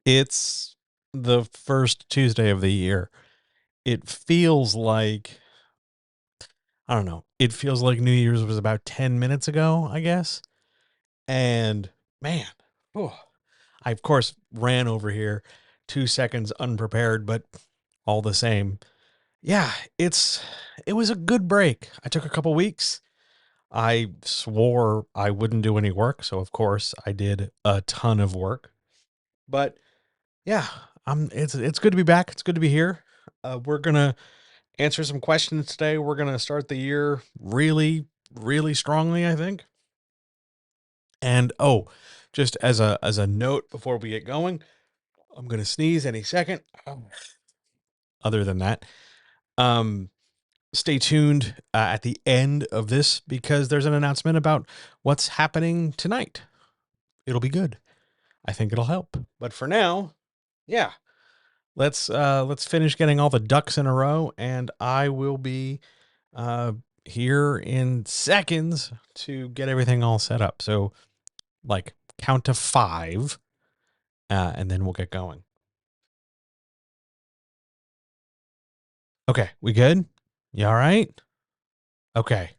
It's the first Tuesday of the year. It feels like, I don't know, it feels like New Year's was about 10 minutes ago, I guess. And man, oh, I of course ran over here 2 seconds unprepared, but all the same. Yeah, it was a good break. I took a couple weeks. I swore I wouldn't do any work, so of course I did a ton of work. But yeah, it's good to be back. It's good to be here. We're gonna answer some questions today. We're gonna start the year really strongly, I think. And oh, just as a note before we get going, I'm gonna sneeze any second. Other than that, um, stay tuned at the end of this because there's an announcement about what's happening tonight. It'll be good. I think it'll help. But for now, yeah, let's finish getting all the ducks in a row, and I will be uh, here in seconds to get everything all set up. So, like, count to five, and then we'll get going. Okay, we good? You all right? Okay,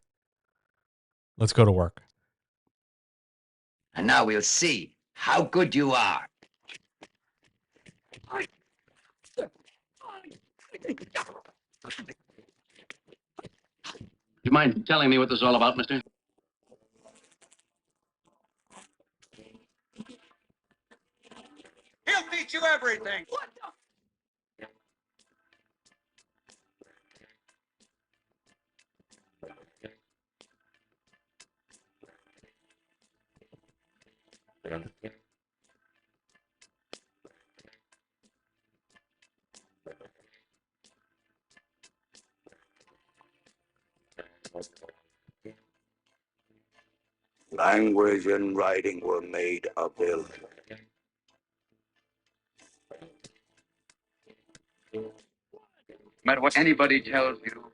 let's go to work. And now we'll see how good you are. You mind telling me what this is all about, mister? He'll teach you everything. What Language and writing were made available. No matter what anybody tells you,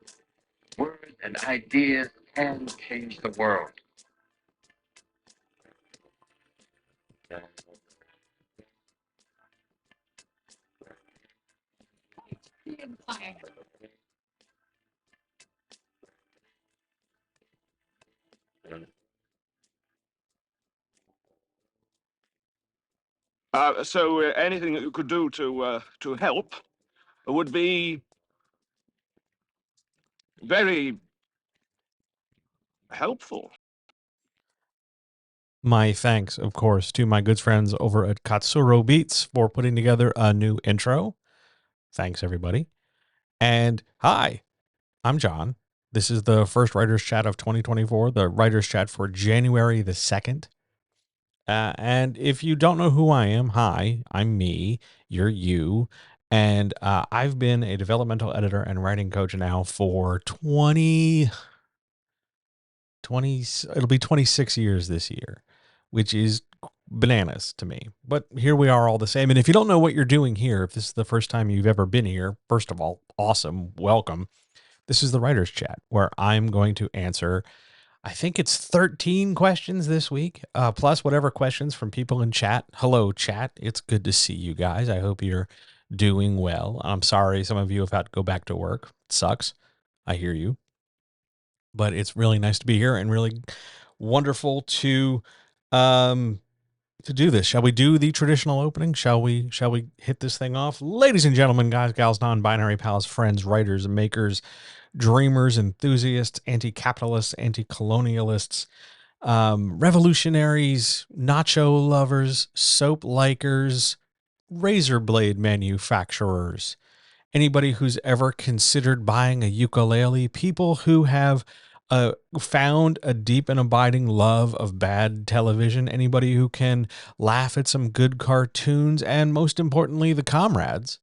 words and ideas can change the world. So anything that you could do to help would be very helpful. My thanks, of course, to my good friends over at Katsuro Beats for putting together a new intro. Thanks, everybody. And hi, I'm John. This is the first Writers Chat of 2024, the Writers Chat for January the 2nd. And if you don't know who I am, hi, I'm me, you're you. And I've been a developmental editor and writing coach now for 20, it'll be 26 years this year, which is bananas to me. But here we are all the same. And if you don't know what you're doing here, if this is the first time you've ever been here, first of all, awesome, welcome. This is the Writer's Chat, where I'm going to answer, I think it's 13 questions this week, plus whatever questions from people in chat. Hello, chat. It's good to see you guys. I hope you're doing well. I'm sorry some of you have had to go back to work. It sucks. I hear you. But it's really nice to be here and really wonderful to do this. Shall we do the traditional opening? Shall we hit this thing off? Ladies and gentlemen, guys, gals, non-binary pals, friends, writers, makers, dreamers, enthusiasts, anti-capitalists, anti-colonialists, revolutionaries, nacho lovers, soap likers, razor blade manufacturers, anybody who's ever considered buying a ukulele, people who have found a deep and abiding love of bad television, anybody who can laugh at some good cartoons, and most importantly, the comrades.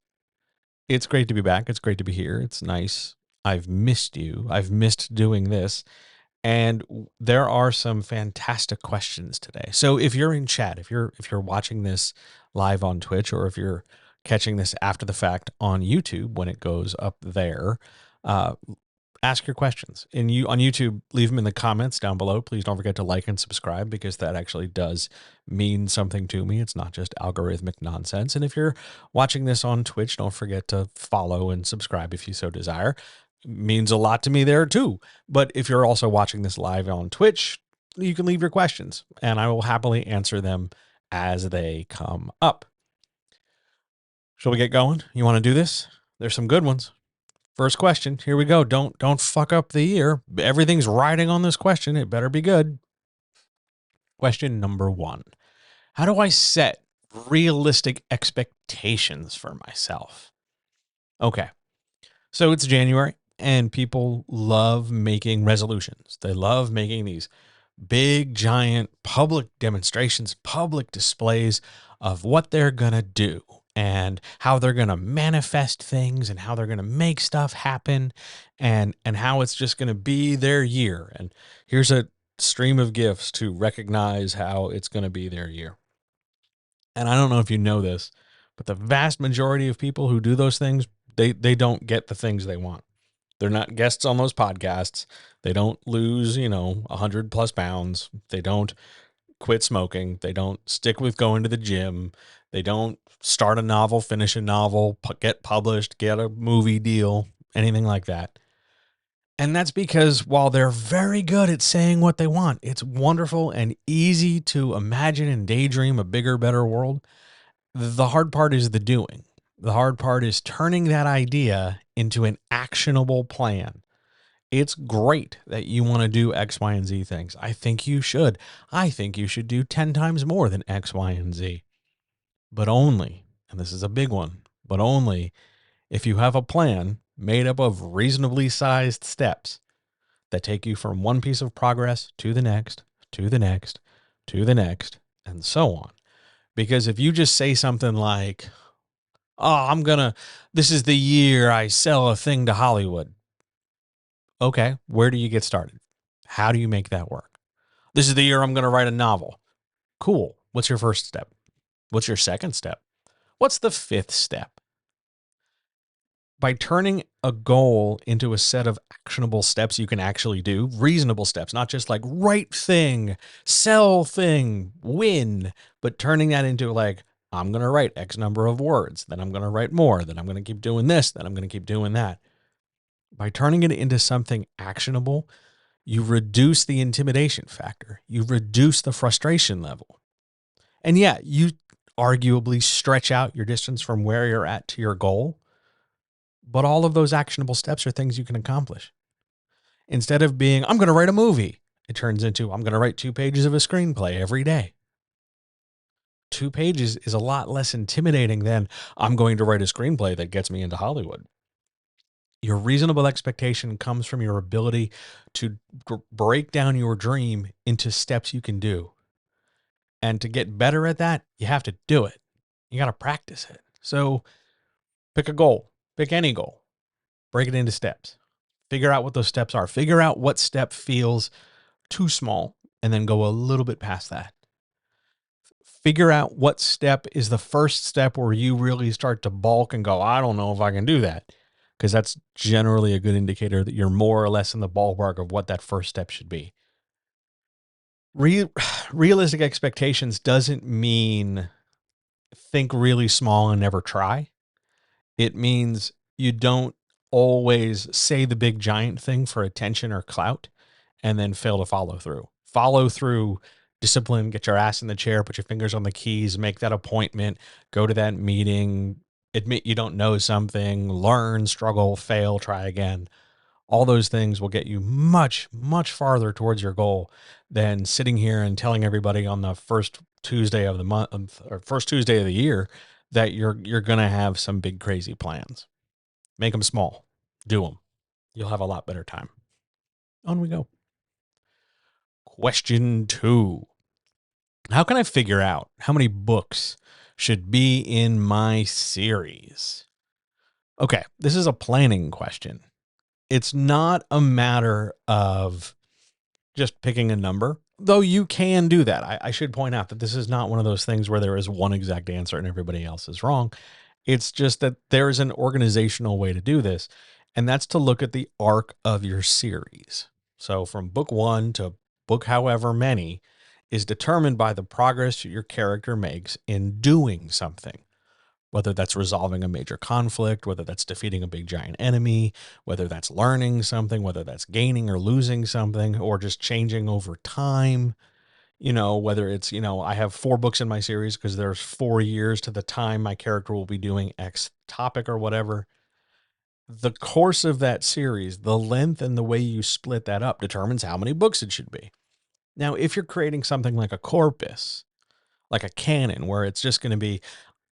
It's great to be back. It's great to be here. It's nice. I've missed you. I've missed doing this. And there are some fantastic questions today. So if you're in chat, if you're watching this live on Twitch, or if you're catching this after the fact on YouTube when it goes up there, uh, ask your questions. And you on YouTube, leave them in the comments down below. Please don't forget to like and subscribe, because that actually does mean something to me. It's not just algorithmic nonsense. And if you're watching this on Twitch, don't forget to follow and subscribe if you so desire. It means a lot to me there too. But if you're also watching this live on Twitch, you can leave your questions and I will happily answer them as they come up. Shall we get going? You want to do this? There's some good ones. First question. Here we go. Don't fuck up the year. Everything's riding on this question. It better be good. Question number 1. How do I set realistic expectations for myself? Okay. So it's January and people love making resolutions. They love making these big, giant public demonstrations, public displays of what they're going to do and how they're going to manifest things and how they're going to make stuff happen and how it's just going to be their year. And here's a stream of gifts to recognize how it's going to be their year. And I don't know if you know this, but the vast majority of people who do those things, they don't get the things they want. They're not guests on those podcasts. They don't lose, 100+ pounds. They don't quit smoking. They don't stick with going to the gym. They don't start a novel, finish a novel, get published, get a movie deal, anything like that. And that's because while they're very good at saying what they want, it's wonderful and easy to imagine and daydream a bigger, better world. The hard part is the doing. The hard part is turning that idea into an actionable plan. It's great that you want to do X, Y, and Z things. I think you should. I think you should do 10 times more than X, Y, and Z. But only, and this is a big one, but only if you have a plan made up of reasonably sized steps that take you from one piece of progress to the next, to the next, to the next, and so on. Because if you just say something like, oh, this is the year I sell a thing to Hollywood. Okay, where do you get started? How do you make that work? This is the year I'm going to write a novel. Cool. What's your first step? What's your second step? What's the 5th step? By turning a goal into a set of actionable steps you can actually do, reasonable steps, not just like write thing, sell thing, win, but turning that into like, I'm going to write X number of words, then I'm going to write more, then I'm going to keep doing this, then I'm going to keep doing that. By turning it into something actionable, you reduce the intimidation factor. You reduce the frustration level. And yeah, you arguably stretch out your distance from where you're at to your goal. But all of those actionable steps are things you can accomplish. Instead of being, I'm going to write a movie, it turns into, I'm going to write 2 pages of a screenplay every day. 2 pages is a lot less intimidating than I'm going to write a screenplay that gets me into Hollywood. Your reasonable expectation comes from your ability to break down your dream into steps you can do. And to get better at that, you have to do it. You got to practice it. So pick a goal, pick any goal, break it into steps, figure out what those steps are, figure out what step feels too small, and then go a little bit past that. Figure out what step is the first step where you really start to balk and go, I don't know if I can do that. Because that's generally a good indicator that you're more or less in the ballpark of what that first step should be. Realistic expectations doesn't mean think really small and never try. It means you don't always say the big giant thing for attention or clout and then fail to follow through. Follow through, discipline, get your ass in the chair, put your fingers on the keys, make that appointment, go to that meeting, admit you don't know something, learn, struggle, fail, try again. All those things will get you much, much farther towards your goal than sitting here and telling everybody on the first Tuesday of the month or first Tuesday of the year that you're going to have some big crazy plans. Make them small. Do them. You'll have a lot better time. On we go. Question 2. How can I figure out how many books should be in my series? Okay, this is a planning question. It's not a matter of just picking a number, though you can do that. I should point out that this is not one of those things where there is one exact answer and everybody else is wrong. It's just that there is an organizational way to do this. And that's to look at the arc of your series. So from book 1 to book however many is determined by the progress your character makes in doing something. Whether that's resolving a major conflict, whether that's defeating a big giant enemy, whether that's learning something, whether that's gaining or losing something, or just changing over time. Whether it's, I have 4 books in my series because there's 4 years to the time my character will be doing X topic or whatever. The course of that series, the length and the way you split that up determines how many books it should be. Now, if you're creating something like a corpus, like a canon, where it's just going to be,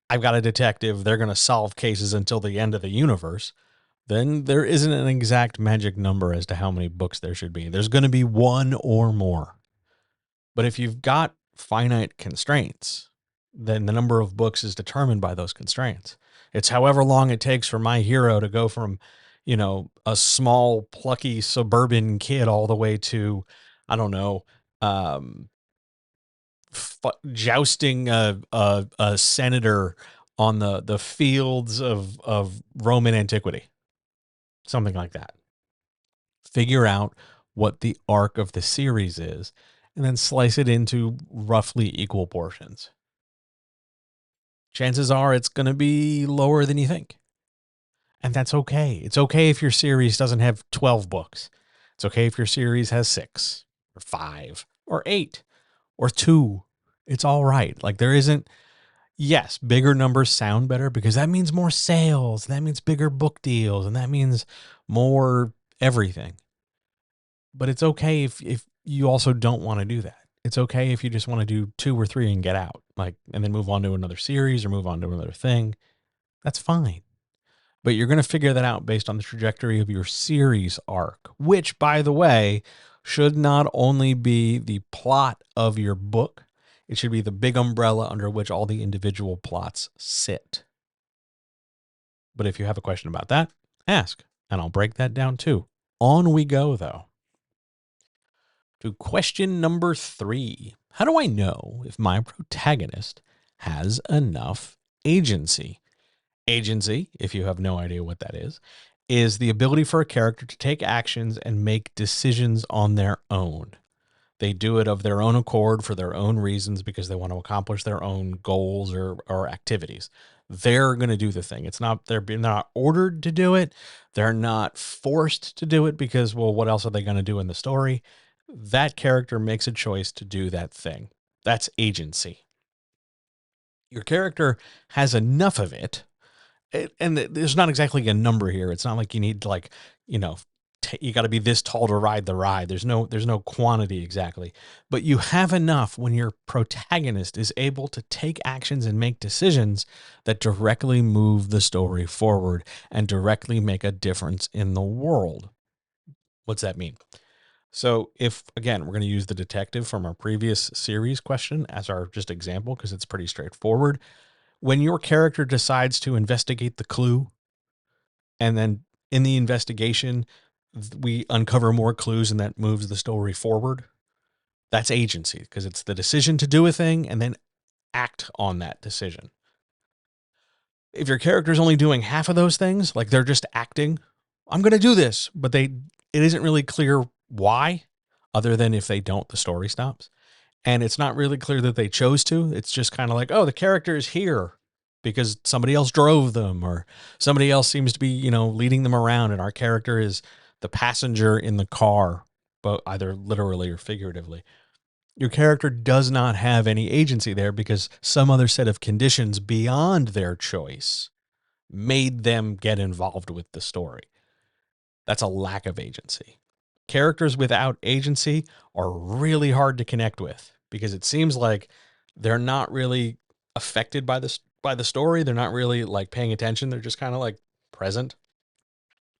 I've got a detective, they're going to solve cases until the end of the universe, then there isn't an exact magic number as to how many books there should be. There's going to be one or more. But if you've got finite constraints, then the number of books is determined by those constraints. It's however long it takes for my hero to go from, a small, plucky suburban kid all the way to, I don't know, jousting a senator on the fields of Roman antiquity, something like that. Figure out what the arc of the series is, and then slice it into roughly equal portions. Chances are it's going to be lower than you think. And that's okay. It's okay if your series doesn't have 12 books. It's okay if your series has 6 or 5 or 8 or 2. It's all right. Like, there isn't, yes, bigger numbers sound better because that means more sales. That means bigger book deals. And that means more everything. But it's okay if you also don't want to do that. It's okay if you just want to do 2 or 3 and get out, and then move on to another series or move on to another thing. That's fine. But you're going to figure that out based on the trajectory of your series arc, which, by the way, should not only be the plot of your book, it should be the big umbrella under which all the individual plots sit. But if you have a question about that, ask, and I'll break that down too. On we go, though, to question number 3. How do I know if my protagonist has enough agency? Agency, if you have no idea what that is the ability for a character to take actions and make decisions on their own. They do it of their own accord for their own reasons because they want to accomplish their own goals or activities. They're going to do the thing. They're not ordered to do it. They're not forced to do it because, well, what else are they going to do in the story? That character makes a choice to do that thing. That's agency. Your character has enough of it. And there's not exactly a number here. It's not like you need you got to be this tall to ride the ride. There's no quantity exactly, but you have enough when your protagonist is able to take actions and make decisions that directly move the story forward and directly make a difference in the world. What's that mean? So if, again, we're going to use the detective from our previous series question as our just example, because it's pretty straightforward. When your character decides to investigate the clue, and then in the investigation, we uncover more clues and that moves the story forward, that's agency, because it's the decision to do a thing and then act on that decision. If your character's only doing half of those things, like they're just acting, I'm going to do this, but it isn't really clear why, other than if they don't, the story stops. And it's not really clear that they chose to. It's just kind of like, oh, the character is here because somebody else drove them or somebody else seems to be, leading them around. And our character is the passenger in the car, but either literally or figuratively. Your character does not have any agency there because some other set of conditions beyond their choice made them get involved with the story. That's a lack of agency. Characters without agency are really hard to connect with because it seems like they're not really affected by the story. They're not really like paying attention. They're just kind of like present,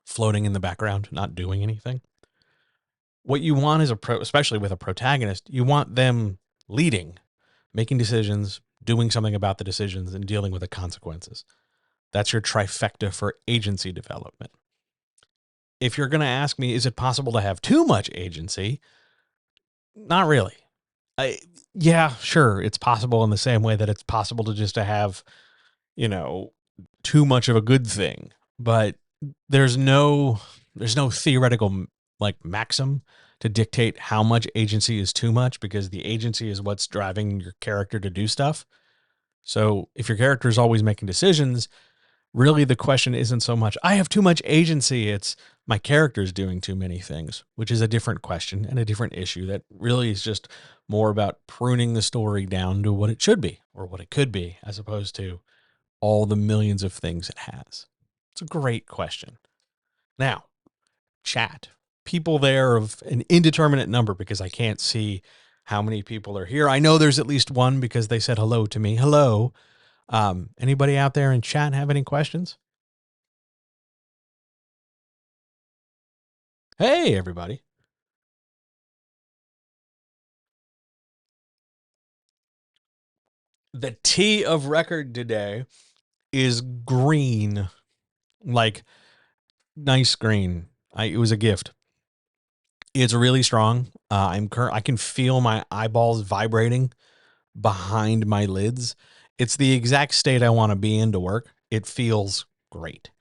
floating in the background, not doing anything. What you want is especially with a protagonist, you want them leading, making decisions, doing something about the decisions, and dealing with the consequences. That's your trifecta for agency development. If you're going to ask me, is it possible to have too much agency? Not really. Yeah, sure. It's possible in the same way that it's possible to have, too much of a good thing. But there's no theoretical like maxim to dictate how much agency is too much, because the agency is what's driving your character to do stuff. So if your character is always making decisions, really the question isn't so much I have too much agency, it's my character's doing too many things, which is a different question and a different issue that really is just more about pruning the story down to what it should be or what it could be, as opposed to all the millions of things it has. It's a great question. Now, chat. People there of an indeterminate number, because I can't see how many people are here. I know there's at least one because they said hello to me. Hello. Anybody out there in chat have any questions? Hey, everybody. The tea of record today is green, like nice green. It was a gift. It's really strong. I can feel my eyeballs vibrating behind my lids. It's the exact state I want to be in to work. It feels great.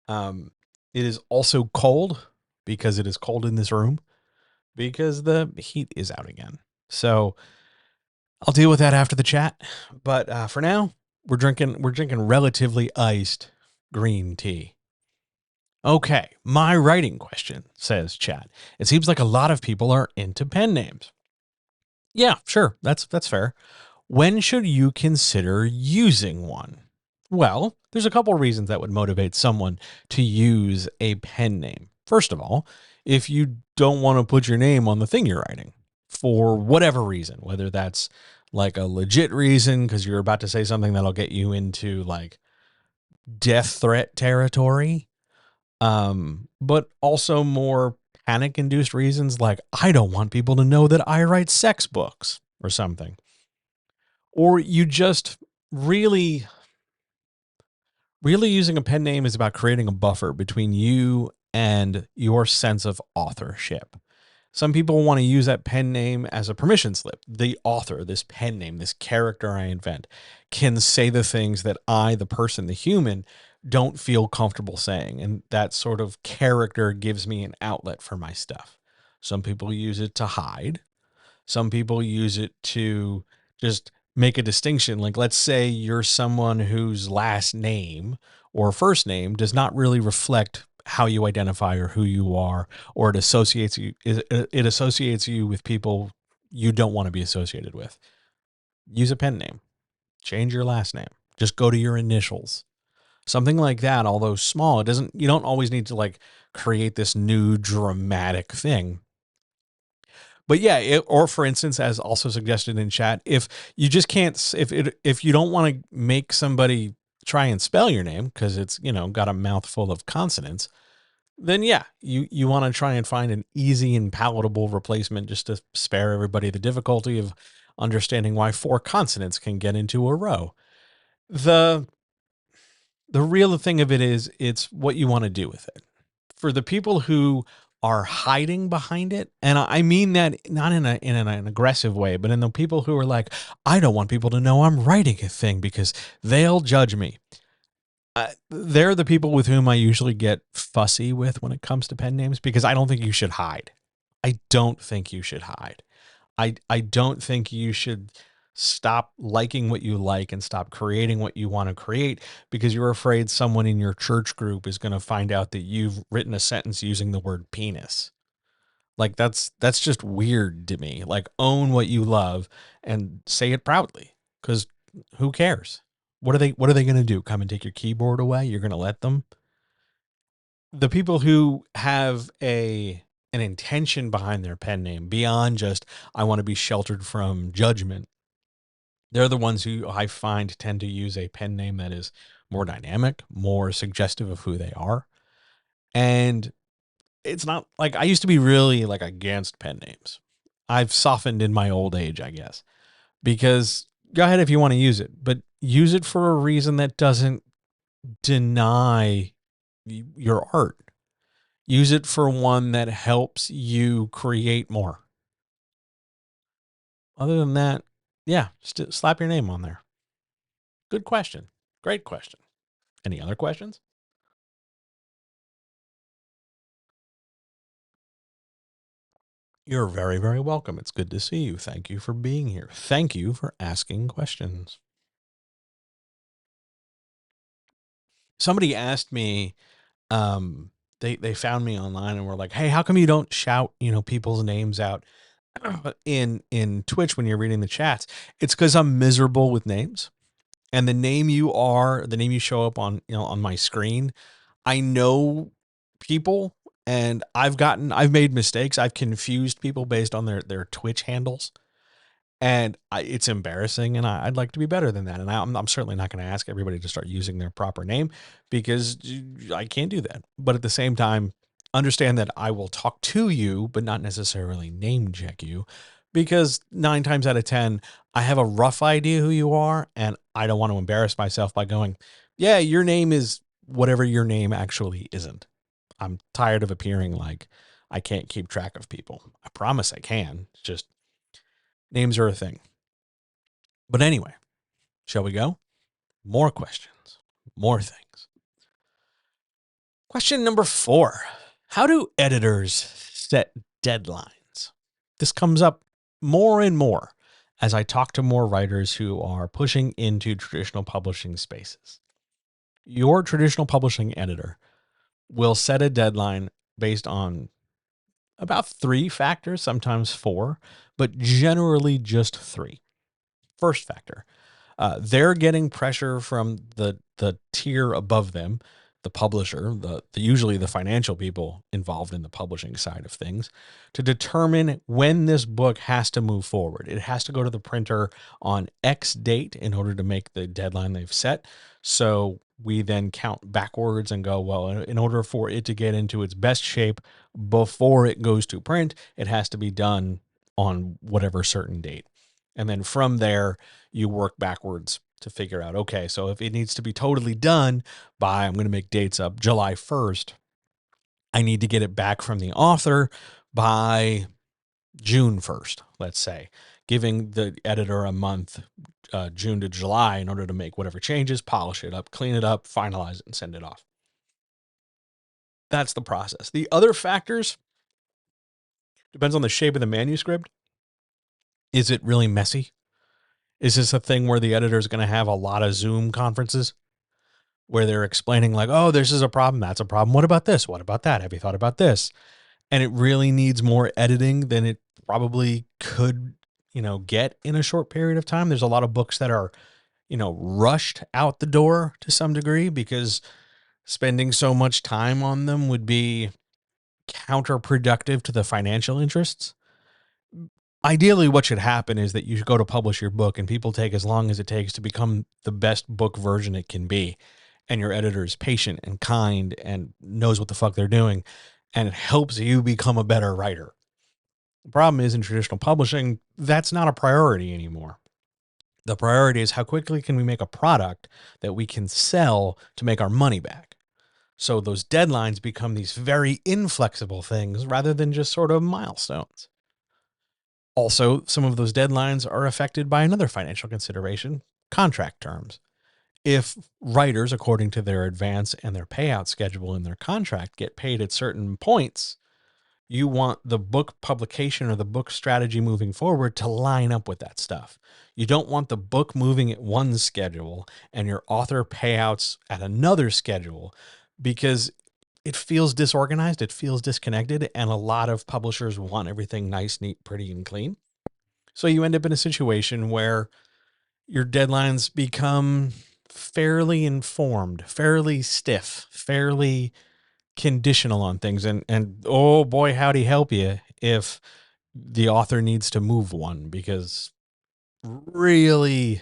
It is also cold because it is cold in this room because the heat is out again. So I'll deal with that after the chat. But for now, we're drinking relatively iced green tea. Okay, my writing question, says chat. It seems like a lot of people are into pen names. Yeah, sure. That's fair. When should you consider using one? Well, there's a couple reasons that would motivate someone to use a pen name. First of all, if you don't want to put your name on the thing you're writing for whatever reason, whether that's like a legit reason because you're about to say something that'll get you into like death threat territory, but also more panic induced reasons like I don't want people to know that I write sex books or something. Or you just really using a pen name is about creating a buffer between you and your sense of authorship. Some people want to use that pen name as a permission slip. The author, this pen name, this character I invent, can say the things that I, the person, the human, don't feel comfortable saying. And that sort of character gives me an outlet for my stuff. Some people use it to hide. Some people use it to just make a distinction. Like, let's say you're someone whose last name or first name does not really reflect how you identify or who you are, or it associates you with people you don't want to be associated with. Use a pen name. Change your last name. Just go to your initials. Something like that, although small, you don't always need to like create this new dramatic thing. But yeah, or for instance, as also suggested in chat, if you just can't, if you don't want to make somebody try and spell your name because it's got a mouthful of consonants, then yeah, you want to try and find an easy and palatable replacement just to spare everybody the difficulty of understanding why 4 consonants can get into a row. The real thing of it is, it's what you want to do with it. For the people who are hiding behind it, and I mean that not in an aggressive way, but in the people who are like, I don't want people to know I'm writing a thing because they'll judge me. They're the people with whom I usually get fussy with when it comes to pen names, because I don't think you should hide. I don't think you should hide. I don't think you should stop liking what you like and stop creating what you want to create because you're afraid someone in your church group is going to find out that you've written a sentence using the word penis. Like that's just weird to me. Like, own what you love and say it proudly, cuz who cares? What are they going to do? Come and take your keyboard away? You're going to let them? The people who have an intention behind their pen name beyond just I want to be sheltered from judgment, they're the ones who I find tend to use a pen name that is more dynamic, more suggestive of who they are. And it's not like I used to be really like against pen names. I've softened in my old age, I guess, because go ahead if you want to use it, but use it for a reason that doesn't deny your art. Use it for one that helps you create more. Other than that, yeah, slap your name on there. Good question. Great question. Any other questions? You're very, very welcome. It's good to see you. Thank you for being here. Thank you for asking questions. Somebody asked me, they found me online and were like, "Hey, how come you don't shout, people's names out in Twitch when you're reading the chats?" It's because I'm miserable with names. And the name you show up on, on my screen, I know people, and I've made mistakes. I've confused people based on their Twitch handles, and it's embarrassing, and I'd like to be better than that. And I'm certainly not going to ask everybody to start using their proper name, because I can't do that. But at the same time, understand that I will talk to you, but not necessarily name check you, because 9 times out of 10, I have a rough idea who you are, and I don't want to embarrass myself by going, yeah, your name is whatever your name actually isn't. I'm tired of appearing like I can't keep track of people. I promise I can. It's just names are a thing. But anyway, shall we go? More questions, more things. Question number 4. How do editors set deadlines? This comes up more and more as I talk to more writers who are pushing into traditional publishing spaces. Your traditional publishing editor will set a deadline based on about 3 factors, sometimes 4, but generally just 3. First factor, they're getting pressure from the tier above them, the publisher, the usually the financial people involved in the publishing side of things, to determine when this book has to move forward. It has to go to the printer on X date in order to make the deadline they've set. So we then count backwards and go, well, in order for it to get into its best shape before it goes to print, it has to be done on whatever certain date. And then from there, you work backwards to figure out, okay, so if it needs to be totally done by, I'm going to make dates up, July 1st, I need to get it back from the author by June 1st, let's say, giving the editor a month, June to July, in order to make whatever changes, polish it up, clean it up, finalize it, and send it off. That's the process. The other factors depends on the shape of the manuscript. Is it really messy? Is this a thing where the editor is going to have a lot of Zoom conferences where they're explaining like, oh, this is a problem, that's a problem, what about this, what about that, have you thought about this? And it really needs more editing than it probably could, get in a short period of time. There's a lot of books that are, rushed out the door to some degree because spending so much time on them would be counterproductive to the financial interests. Ideally, what should happen is that you should go to publish your book and people take as long as it takes to become the best book version it can be. And your editor is patient and kind and knows what the fuck they're doing, and it helps you become a better writer. The problem is, in traditional publishing, that's not a priority anymore. The priority is how quickly can we make a product that we can sell to make our money back. So those deadlines become these very inflexible things rather than just sort of milestones. Also, some of those deadlines are affected by another financial consideration, contract terms. If writers, according to their advance and their payout schedule in their contract, get paid at certain points, you want the book publication or the book strategy moving forward to line up with that stuff. You don't want the book moving at one schedule and your author payouts at another schedule, because it feels disorganized, it feels disconnected, and a lot of publishers want everything nice, neat, pretty, and clean. So you end up in a situation where your deadlines become fairly informed, fairly stiff, fairly conditional on things. And oh boy, howdy help you if the author needs to move one, because really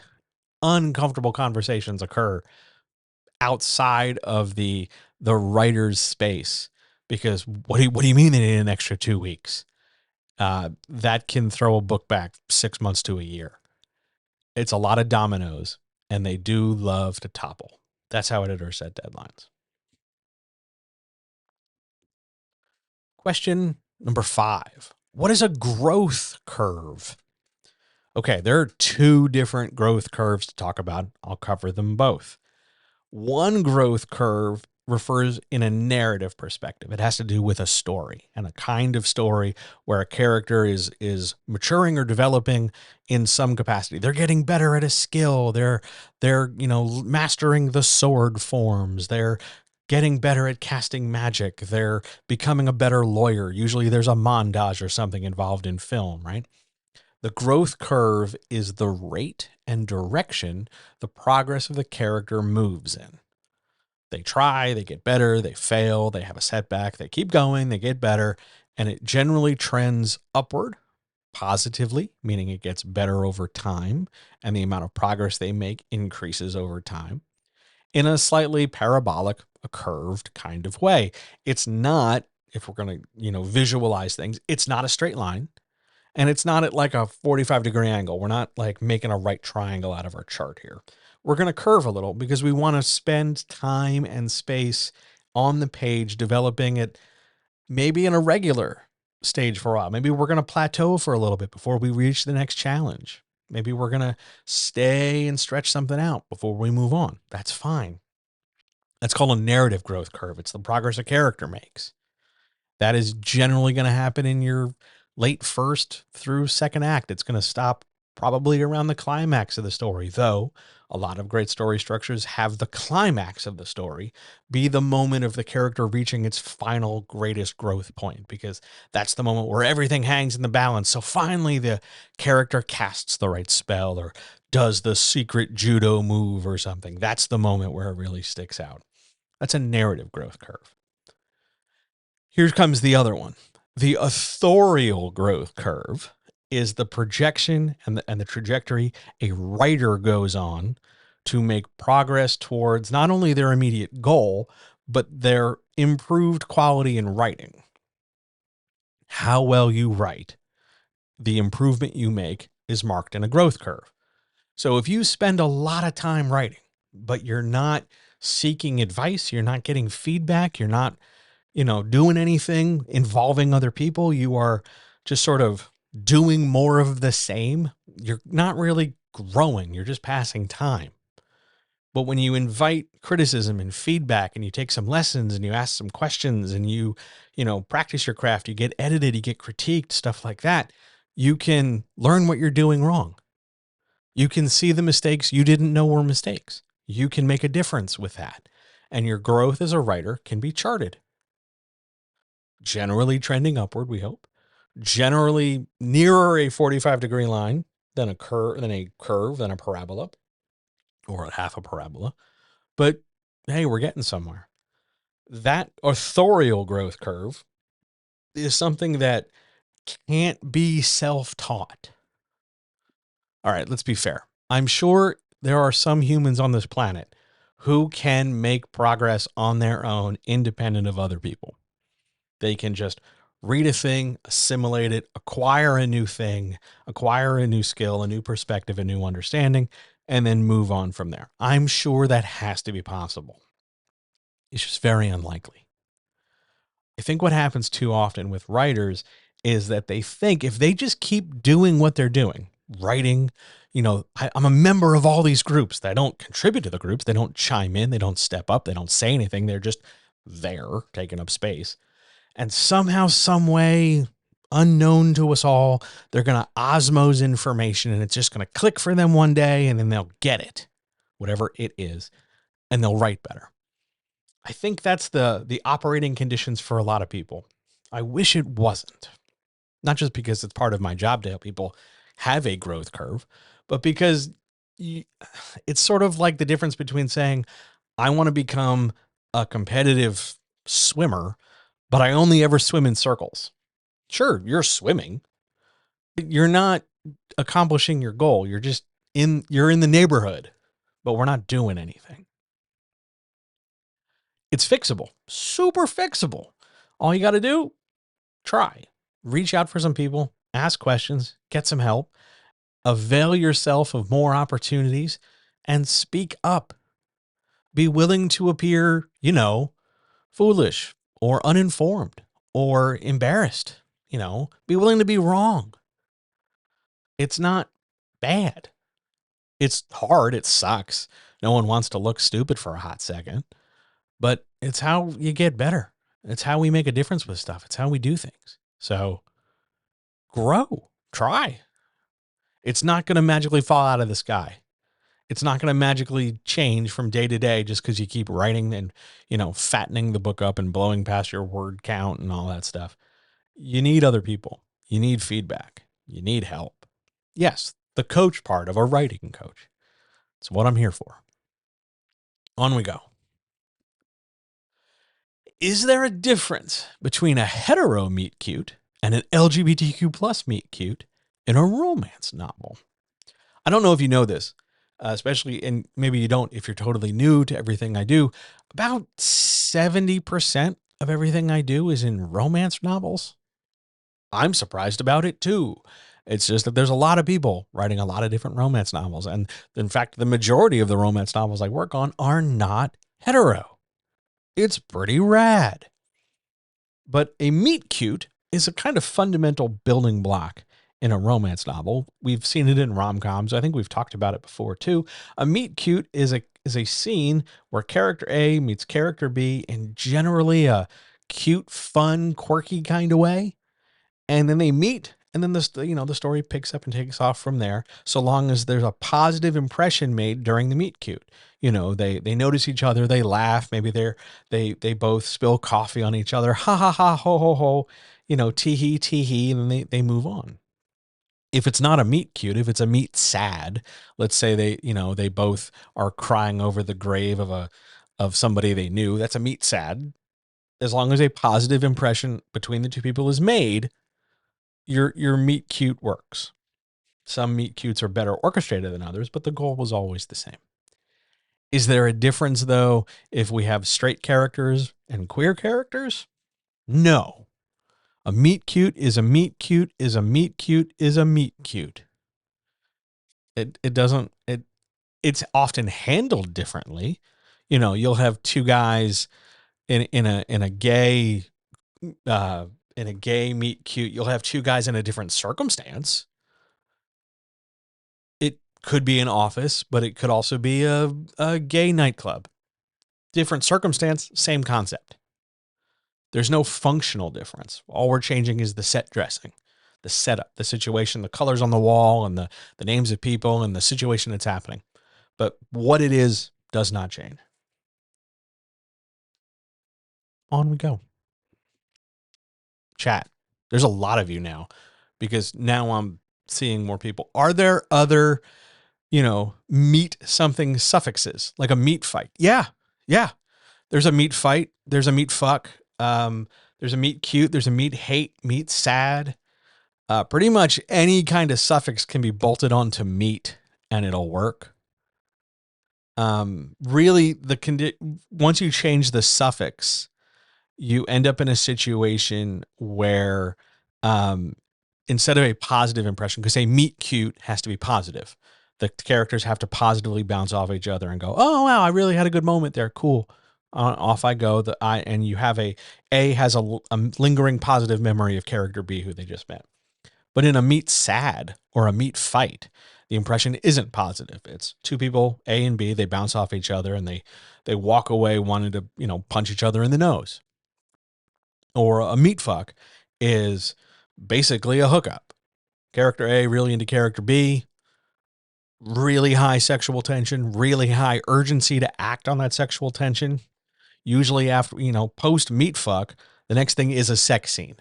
uncomfortable conversations occur outside of the writer's space. Because what do you mean they need an extra 2 weeks? That can throw a book back 6 months to a year. It's a lot of dominoes, and they do love to topple. That's how editors set deadlines. Question number 5. What is a growth curve? Okay, there are 2 different growth curves to talk about. I'll cover them both. One growth curve refers in a narrative perspective. It has to do with a story, and a kind of story where a character is maturing or developing in some capacity. They're getting better at a skill. They're mastering the sword forms. They're getting better at casting magic. They're becoming a better lawyer. Usually there's a montage or something involved in film, right? The growth curve is the rate and direction the progress of the character moves in. They try, they get better, they fail, they have a setback, they keep going, they get better, and it generally trends upward positively, meaning it gets better over time, and the amount of progress they make increases over time in a slightly parabolic, a curved kind of way. It's not, if we're going to, visualize things, it's not a straight line. And it's not at like a 45-degree angle. We're not like making a right triangle out of our chart here. We're going to curve a little because we want to spend time and space on the page developing it, maybe in a regular stage for a while. Maybe we're going to plateau for a little bit before we reach the next challenge. Maybe we're going to stay and stretch something out before we move on. That's fine. That's called a narrative growth curve. It's the progress a character makes. That is generally going to happen in your late first through second act. It's going to stop probably around the climax of the story, though a lot of great story structures have the climax of the story be the moment of the character reaching its final greatest growth point, because that's the moment where everything hangs in the balance. So finally the character casts the right spell or does the secret judo move or something. That's the moment where it really sticks out. That's a narrative growth curve. Here comes the other one. The authorial growth curve is the projection and the trajectory a writer goes on to make progress towards not only their immediate goal, but their improved quality in writing. How well you write, the improvement you make is marked in a growth curve. So if you spend a lot of time writing, but you're not seeking advice, you're not getting feedback, you're not doing anything involving other people, you are just sort of doing more of the same, you're not really growing, you're just passing time. But when you invite criticism and feedback and you take some lessons and you ask some questions and you practice your craft, you get edited, you get critiqued, stuff like that, you can learn what you're doing wrong. You can see the mistakes you didn't know were mistakes. You can make a difference with that. And your growth as a writer can be charted. Generally trending upward, we hope. Generally nearer a 45-degree line than a curve, than a parabola, or a half a parabola. But hey, we're getting somewhere. That authorial growth curve is something that can't be self-taught. All right, let's be fair. I'm sure there are some humans on this planet who can make progress on their own, independent of other people. They can just read a thing, assimilate it, acquire a new thing, acquire a new skill, a new perspective, a new understanding, and then move on from there. I'm sure that has to be possible. It's just very unlikely. I think what happens too often with writers is that they think if they just keep doing what they're doing, writing, I'm a member of all these groups. They don't contribute to the groups. They don't chime in. They don't step up. They don't say anything. They're just there taking up space. And somehow, some way, unknown to us all, they're going to osmose information and it's just going to click for them one day and then they'll get it, whatever it is, and they'll write better. I think that's the operating conditions for a lot of people. I wish it wasn't. Not just because it's part of my job to help people have a growth curve, but because it's sort of like the difference between saying, I want to become a competitive swimmer, but I only ever swim in circles. Sure, you're swimming. You're not accomplishing your goal. You're in the neighborhood, but we're not doing anything. It's fixable, super fixable. All you got to do, try, reach out for some people, ask questions, get some help, avail yourself of more opportunities, and speak up. Be willing to appear, foolish or uninformed or embarrassed. Be willing to be wrong. It's not bad. It's hard. It sucks. No one wants to look stupid for a hot second, but It's how you get better. It's how we make a difference with stuff. It's how we do things. So grow, try. It's not going to magically fall out of the sky. It's not going to magically change from day to day just because you keep writing and, fattening the book up and blowing past your word count and all that stuff. You need other people. You need feedback. You need help. Yes, the coach part of a writing coach. It's what I'm here for. On we go. Is there a difference between a hetero meet cute and an LGBTQ plus meet cute in a romance novel? I don't know if you know this, especially, and maybe you don't if you're totally new to everything I do. About 70% of everything I do is in romance novels. I'm surprised about it too. It's just that there's a lot of people writing a lot of different romance novels. And in fact, the majority of the romance novels I work on are not hetero. It's pretty rad. But a meet cute is a kind of fundamental building block in a romance novel. We've seen it in rom-coms. I think we've talked about it before too. A meet cute is a scene where character A meets character B in generally a cute, fun, quirky kind of way. And then they meet, and then the story picks up and takes off from there, so long as there's a positive impression made during the meet cute. They notice each other, they laugh, maybe they both spill coffee on each other, ha ha ha, ho ho ho, tee hee, and then they move on. If it's not a meet cute, if it's a meet sad, let's say they both are crying over the grave of somebody they knew, that's a meet sad. As long as a positive impression between the two people is made, your meet cute works. Some meet cutes are better orchestrated than others, but the goal was always the same. Is there a difference though if we have straight characters and queer characters? No. A meet cute is a meet cute is a meet cute is a meet cute. It's often handled differently. You'll have two guys in a gay meet cute. You'll have two guys in a different circumstance. It could be an office, but it could also be a gay nightclub. Different circumstance, same concept. There's no functional difference. All we're changing is the set dressing, the setup, the situation, the colors on the wall, and the names of people and the situation that's happening. But what it is does not change. On we go. Chat. There's a lot of you now because now I'm seeing more people. Are there other meet something suffixes, like a meat fight? Yeah. There's a meat fight. There's a meat fuck. There's a meat cute. There's a meat hate, meat sad. Pretty much any kind of suffix can be bolted onto meat and it'll work. Really, once you change the suffix, you end up in a situation where, instead of a positive impression, because a meet cute has to be positive. The characters have to positively bounce off each other and go, oh, wow, I really had a good moment there. Cool. Off I go. And you have A has a lingering positive memory of character B who they just met. But in a meet sad or a meet fight, the impression isn't positive. It's two people, A and B, they bounce off each other and they walk away wanting to, punch each other in the nose. Or a meat fuck is basically a hookup. Character A really into character B, really high sexual tension, really high urgency to act on that sexual tension. Usually after, post meat fuck, the next thing is a sex scene.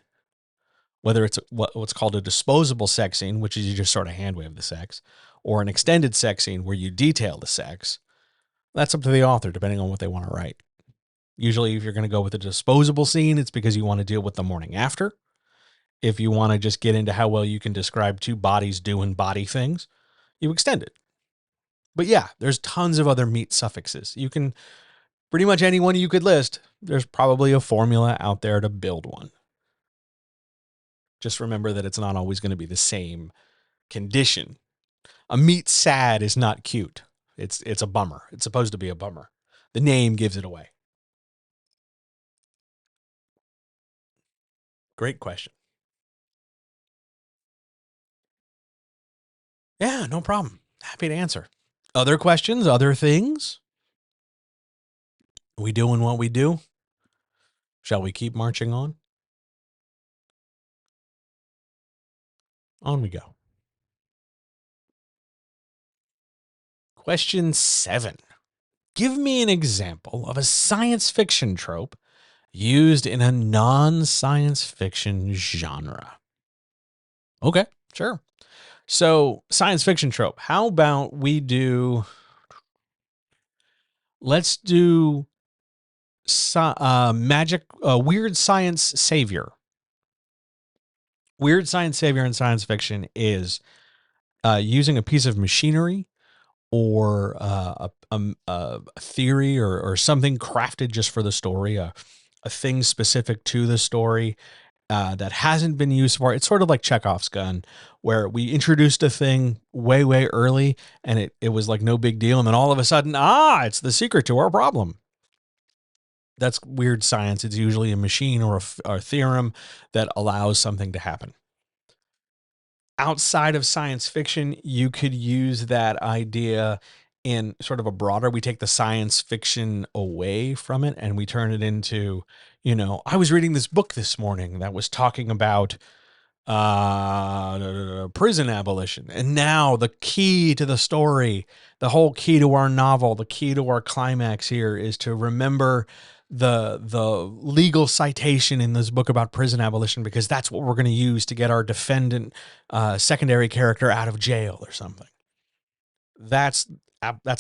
Whether it's what's called a disposable sex scene, which is you just sort of hand wave the sex, or an extended sex scene where you detail the sex. That's up to the author, depending on what they want to write. Usually, if you're going to go with a disposable scene, it's because you want to deal with the morning after. If you want to just get into how well you can describe two bodies doing body things, you extend it. But yeah, there's tons of other meat suffixes. You can, pretty much anyone you could list, there's probably a formula out there to build one. Just remember that it's not always going to be the same condition. A meat sad is not cute. It's a bummer. It's supposed to be a bummer. The name gives it away. Great question. Yeah, no problem. Happy to answer. Other questions, other things? We doing what we do? Shall we keep marching on? On we go. Question 7. Give me an example of a science fiction trope used in a non-science fiction genre. Okay, sure. So, science fiction trope. How about we do, let's do magic, weird science savior. Weird science savior in science fiction is using a piece of machinery or a theory or something crafted just for the story, a thing specific to the story that hasn't been used for. It's sort of like Chekhov's gun, where we introduced a thing way, way early and it was like no big deal. And then all of a sudden, it's the secret to our problem. That's weird science. It's usually a machine or a theorem that allows something to happen. Outside of science fiction, you could use that idea in sort of a broader, we take the science fiction away from it and we turn it into, I was reading this book this morning that was talking about prison abolition. And now the key to the story, the whole key to our novel, the key to our climax here is to remember the legal citation in this book about prison abolition, because that's what we're going to use to get our defendant secondary character out of jail or something. That's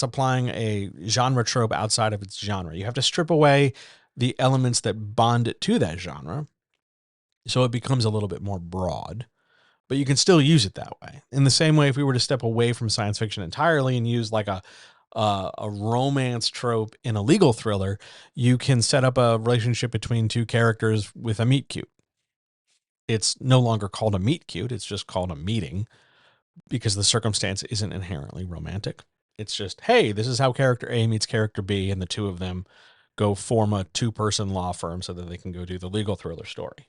applying a genre trope outside of its genre. You have to strip away the elements that bond it to that genre, so it becomes a little bit more broad, but you can still use it that way. In the same way, if we were to step away from science fiction entirely and use like a romance trope in a legal thriller, you can set up a relationship between two characters with a meet cute. It's no longer called a meet cute. It's just called a meeting because the circumstance isn't inherently romantic. It's just, hey, this is how character A meets character B, and the two of them go form a 2-person law firm so that they can go do the legal thriller story.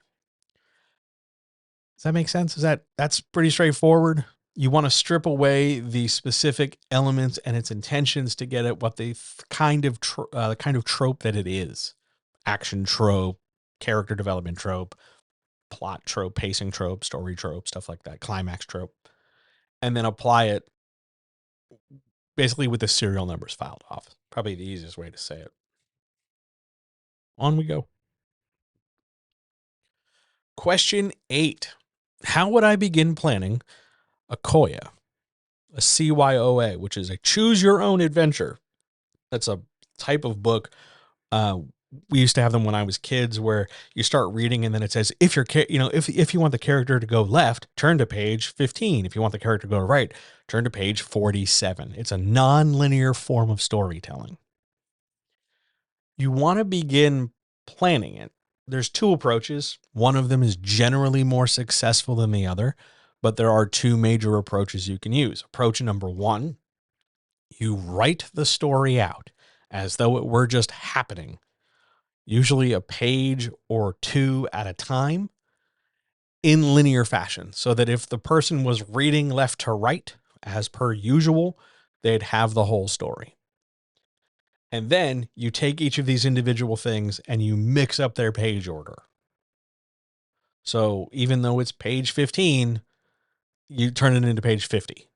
Does that make sense? That's pretty straightforward? You want to strip away the specific elements and its intentions to get at what the kind of trope that it is. Action trope, character development trope, plot trope, pacing trope, story trope, stuff like that, climax trope. And then apply it basically with the serial numbers filed off. Probably the easiest way to say it. On we go. Question 8. How would I begin planning a Koya? A CYOA, which is a choose your own adventure. That's a type of book. We used to have them when I was kids, where you start reading and then it says, if you want the character to go left, turn to page 15. If you want the character to go right, turn to page 47. It's a non-linear form of storytelling. You want to begin planning it. There's 2 approaches. One of them is generally more successful than the other, but there are 2 major approaches you can use. Approach number 1, you write the story out as though it were just happening, usually a page or 2 at a time in linear fashion, so that if the person was reading left to right, as per usual, they'd have the whole story. And then you take each of these individual things and you mix up their page order. So even though it's page 15, you turn it into page 50.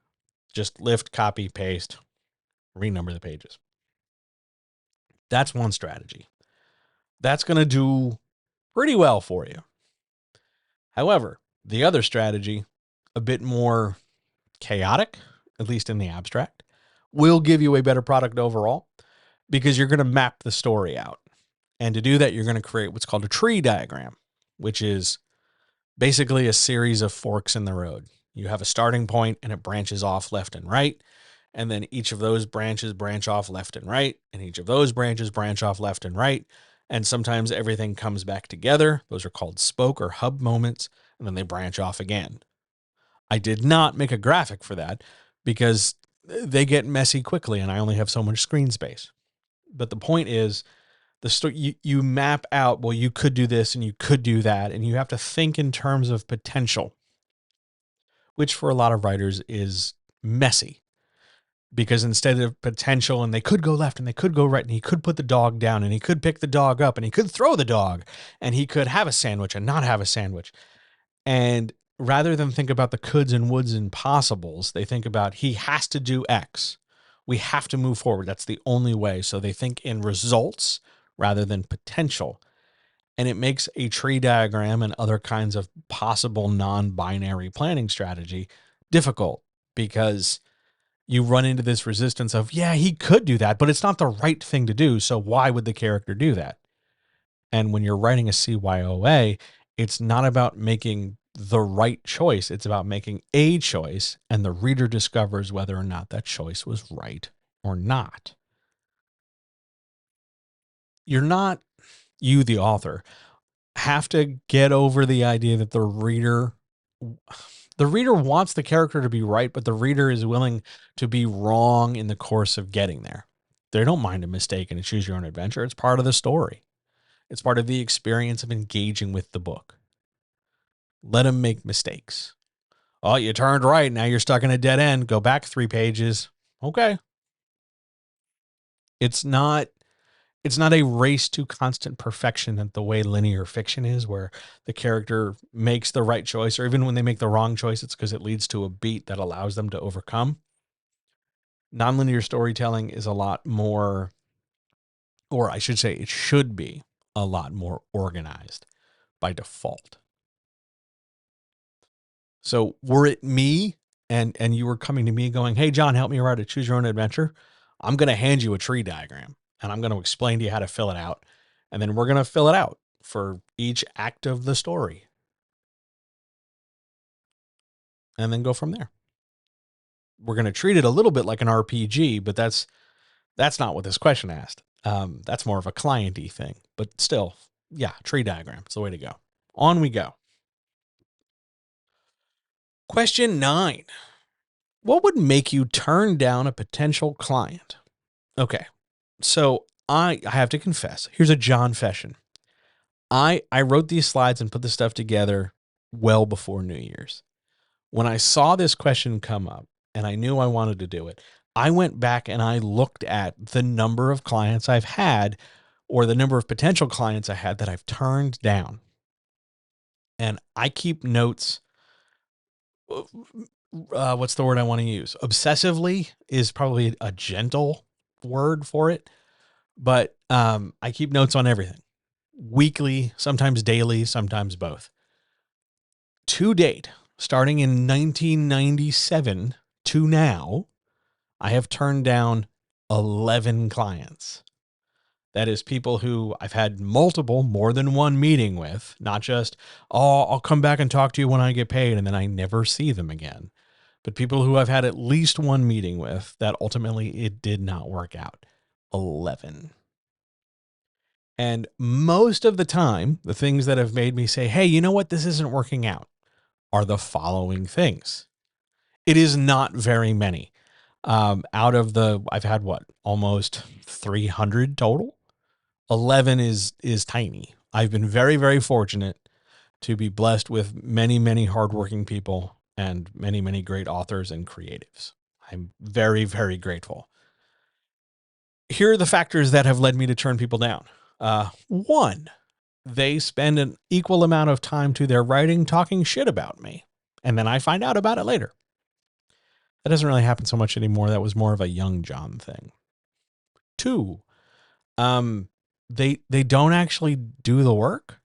Just lift, copy, paste, renumber the pages. That's one strategy. That's going to do pretty well for you. However, the other strategy, a bit more chaotic, at least in the abstract, will give you a better product overall, because you're going to map the story out. And to do that, you're going to create what's called a tree diagram, which is basically a series of forks in the road. You have a starting point and it branches off left and right. And then each of those branches branch off left and right. And each of those branches branch off left and right. And sometimes everything comes back together. Those are called spoke or hub moments. And then they branch off again. I did not make a graphic for that because they get messy quickly and I only have so much screen space. But the point is, you map out, well, you could do this and you could do that. And you have to think in terms of potential, which for a lot of writers is messy. because instead of potential, and they could go left and they could go right, and he could put the dog down and he could pick the dog up and he could throw the dog and he could have a sandwich and not have a sandwich. And rather than think about the coulds and woulds and possibles, they think about he has to do X. We have to move forward. That's the only way. So they think in results rather than potential. And it makes a tree diagram and other kinds of possible non-binary planning strategy difficult, because you run into this resistance of, yeah, he could do that, but it's not the right thing to do. So why would the character do that? And when you're writing a CYOA, it's not about making the right choice. It's about making a choice, and the reader discovers whether or not that choice was right or not. You're not, you, the author, have to get over the idea that the reader wants the character to be right, but the reader is willing to be wrong in the course of getting there. They don't mind a mistake in a choose your own adventure. It's part of the story. It's part of the experience of engaging with the book. Let them make mistakes. Oh, you turned right. Now you're stuck in a dead end. Go back 3 pages. Okay. It's not a race to constant perfection that the way linear fiction is, where the character makes the right choice, or even when they make the wrong choice, it's because it leads to a beat that allows them to overcome. Nonlinear storytelling is a lot more, or I should say it should be a lot more organized by default. So were it me and you were coming to me going, hey, John, help me write a choose your own adventure, I'm going to hand you a tree diagram and I'm going to explain to you how to fill it out. And then we're going to fill it out for each act of the story. And then go from there. We're going to treat it a little bit like an RPG, but that's not what this question asked. That's more of a client-y thing, but still, yeah, tree diagram. It's the way to go. On we go. Question 9. What would make you turn down a potential client? Okay. So I have to confess, here's a John Fession. I wrote these slides and put this stuff together well before New Year's. When I saw this question come up and I knew I wanted to do it, I went back and I looked at the number of clients I've had, or the number of potential clients I had that I've turned down. And I keep notes. What's the word I want to use? Obsessively is probably a gentle word for it. But I keep notes on everything. Weekly, sometimes daily, sometimes both. To date, starting in 1997 to now, I have turned down 11 clients. That is people who I've had more than one meeting with, not just, oh, I'll come back and talk to you when I get paid, and then I never see them again. But people who I've had at least one meeting with that ultimately it did not work out. 11. And most of the time, the things that have made me say, hey, you know what, this isn't working out, are the following things. It is not very many. Out of I've had almost 300 total. 11 is tiny. I've been very, very fortunate to be blessed with many, many hardworking people and many, many great authors and creatives. I'm very, very grateful. Here are the factors that have led me to turn people down. 1, they spend an equal amount of time to their writing talking shit about me, and then I find out about it later. That doesn't really happen so much anymore. That was more of a young John thing. 2, they don't actually do the work.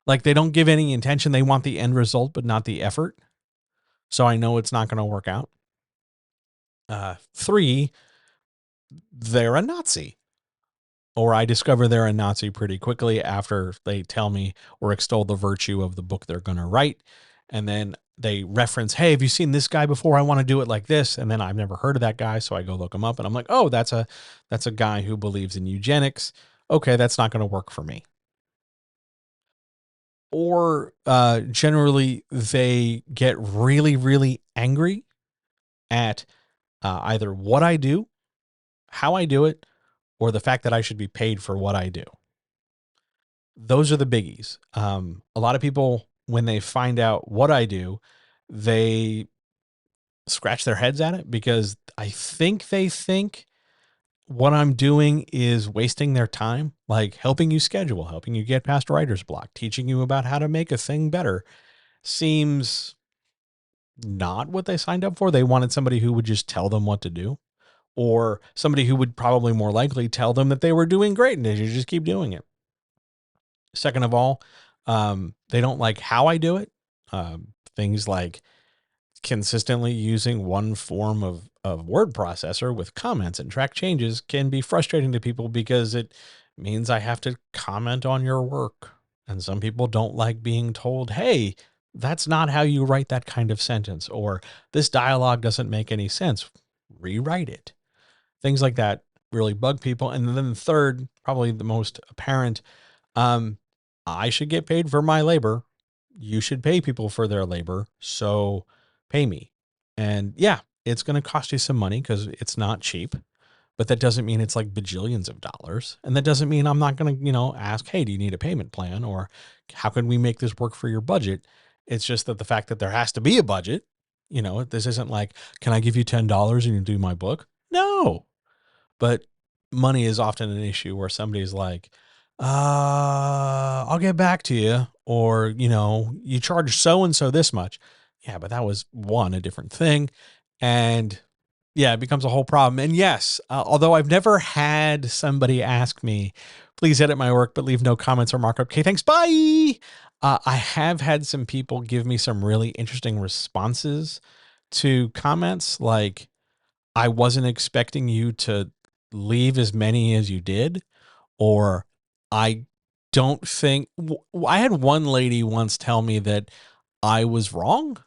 Like, they don't give any intention. They want the end result, but not the effort. So I know it's not going to work out. 3, they're a Nazi. Or I discover they're a Nazi pretty quickly after they tell me or extol the virtue of the book they're going to write. And then they reference, hey, have you seen this guy before? I want to do it like this. And then I've never heard of that guy. So I go look him up and I'm like, oh, that's a guy who believes in eugenics. Okay, that's not going to work for me. Or generally they get really, really angry at either what I do, how I do it, or the fact that I should be paid for what I do. Those are the biggies. A lot of people, when they find out what I do, they scratch their heads at it because I think they think what I'm doing is wasting their time, like helping you schedule, helping you get past writer's block, teaching you about how to make a thing better seems not what they signed up for. They wanted somebody who would just tell them what to do, or somebody who would probably more likely tell them that they were doing great and they should just keep doing it. Second of all, they don't like how I do it. Things like consistently using one form of word processor with comments and track changes can be frustrating to people because it means I have to comment on your work. And some people don't like being told, hey, that's not how you write that kind of sentence, or this dialogue doesn't make any sense. Rewrite it. Things like that really bug people. And then third, probably the most apparent, um, I should get paid for my labor. You should pay people for their labor. So pay me. And yeah, it's going to cost you some money because it's not cheap, but that doesn't mean it's like bajillions of dollars. And that doesn't mean I'm not going to, ask, hey, do you need a payment plan? Or how can we make this work for your budget? It's just that the fact that there has to be a budget, this isn't like, can I give you $10 and you do my book? No, but money is often an issue where somebody's like, I'll get back to you. Or, you charge so-and-so this much. Yeah, but that was a different thing. And yeah, it becomes a whole problem. And yes, although I've never had somebody ask me, please edit my work, but leave no comments or markup. Okay, thanks. Bye. I have had some people give me some really interesting responses to comments. Like, I wasn't expecting you to leave as many as you did, or I don't think I had one lady once tell me that I was wrong.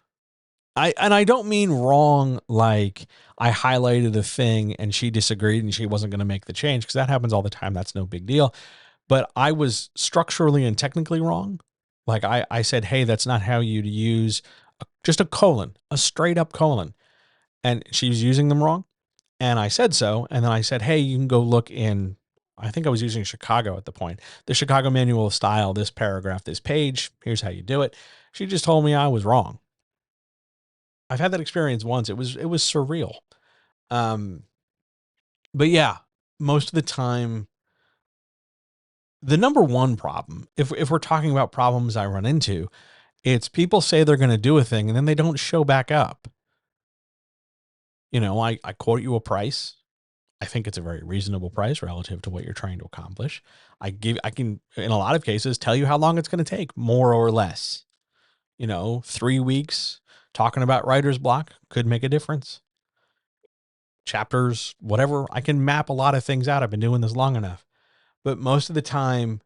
I don't mean wrong like I highlighted a thing and she disagreed and she wasn't going to make the change, because that happens all the time. That's no big deal. But I was structurally and technically wrong. Like I said, hey, that's not how you'd use just a colon, a straight up colon. And she was using them wrong. And I said so. And then I said, hey, you can go look in, I think I was using Chicago at the point, the Chicago Manual of Style, this paragraph, this page, here's how you do it. She just told me I was wrong. I've had that experience once. It was surreal. But yeah, most of the time, the number one problem, if we're talking about problems I run into, it's people say they're going to do a thing and then they don't show back up. I quote you a price. I think it's a very reasonable price relative to what you're trying to accomplish. I can, in a lot of cases, tell you how long it's going to take, more or less. 3 weeks talking about writer's block could make a difference. Chapters, whatever. I can map a lot of things out. I've been doing this long enough. But most of the time,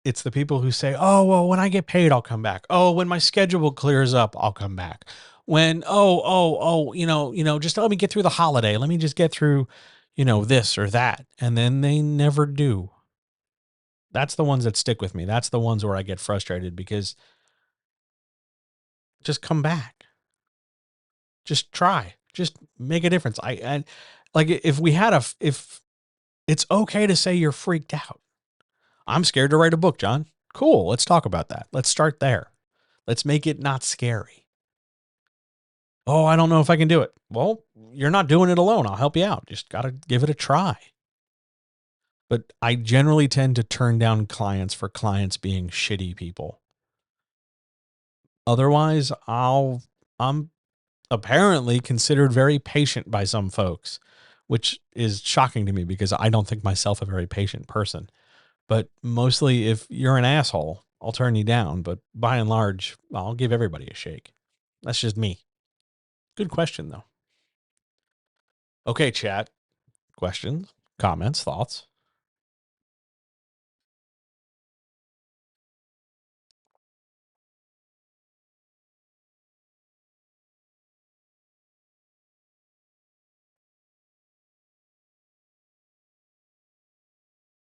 it's the people who say, oh, well, when I get paid, I'll come back. Oh, when my schedule clears up, I'll come back. When, just let me get through the holiday. Let me just get through, this or that. And then they never do. That's the ones that stick with me. That's the ones where I get frustrated, because just come back. Just try. Just make a difference. And like, if it's okay to say you're freaked out. I'm scared to write a book, John. Cool. Let's talk about that. Let's start there. Let's make it not scary. Oh, I don't know if I can do it. Well, you're not doing it alone. I'll help you out. Just got to give it a try. But I generally tend to turn down clients for clients being shitty people. Otherwise, I'm apparently considered very patient by some folks, which is shocking to me because I don't think myself a very patient person. But mostly, if you're an asshole, I'll turn you down. But by and large, I'll give everybody a shake. That's just me. Good question, though. Okay, chat. Questions, comments, thoughts?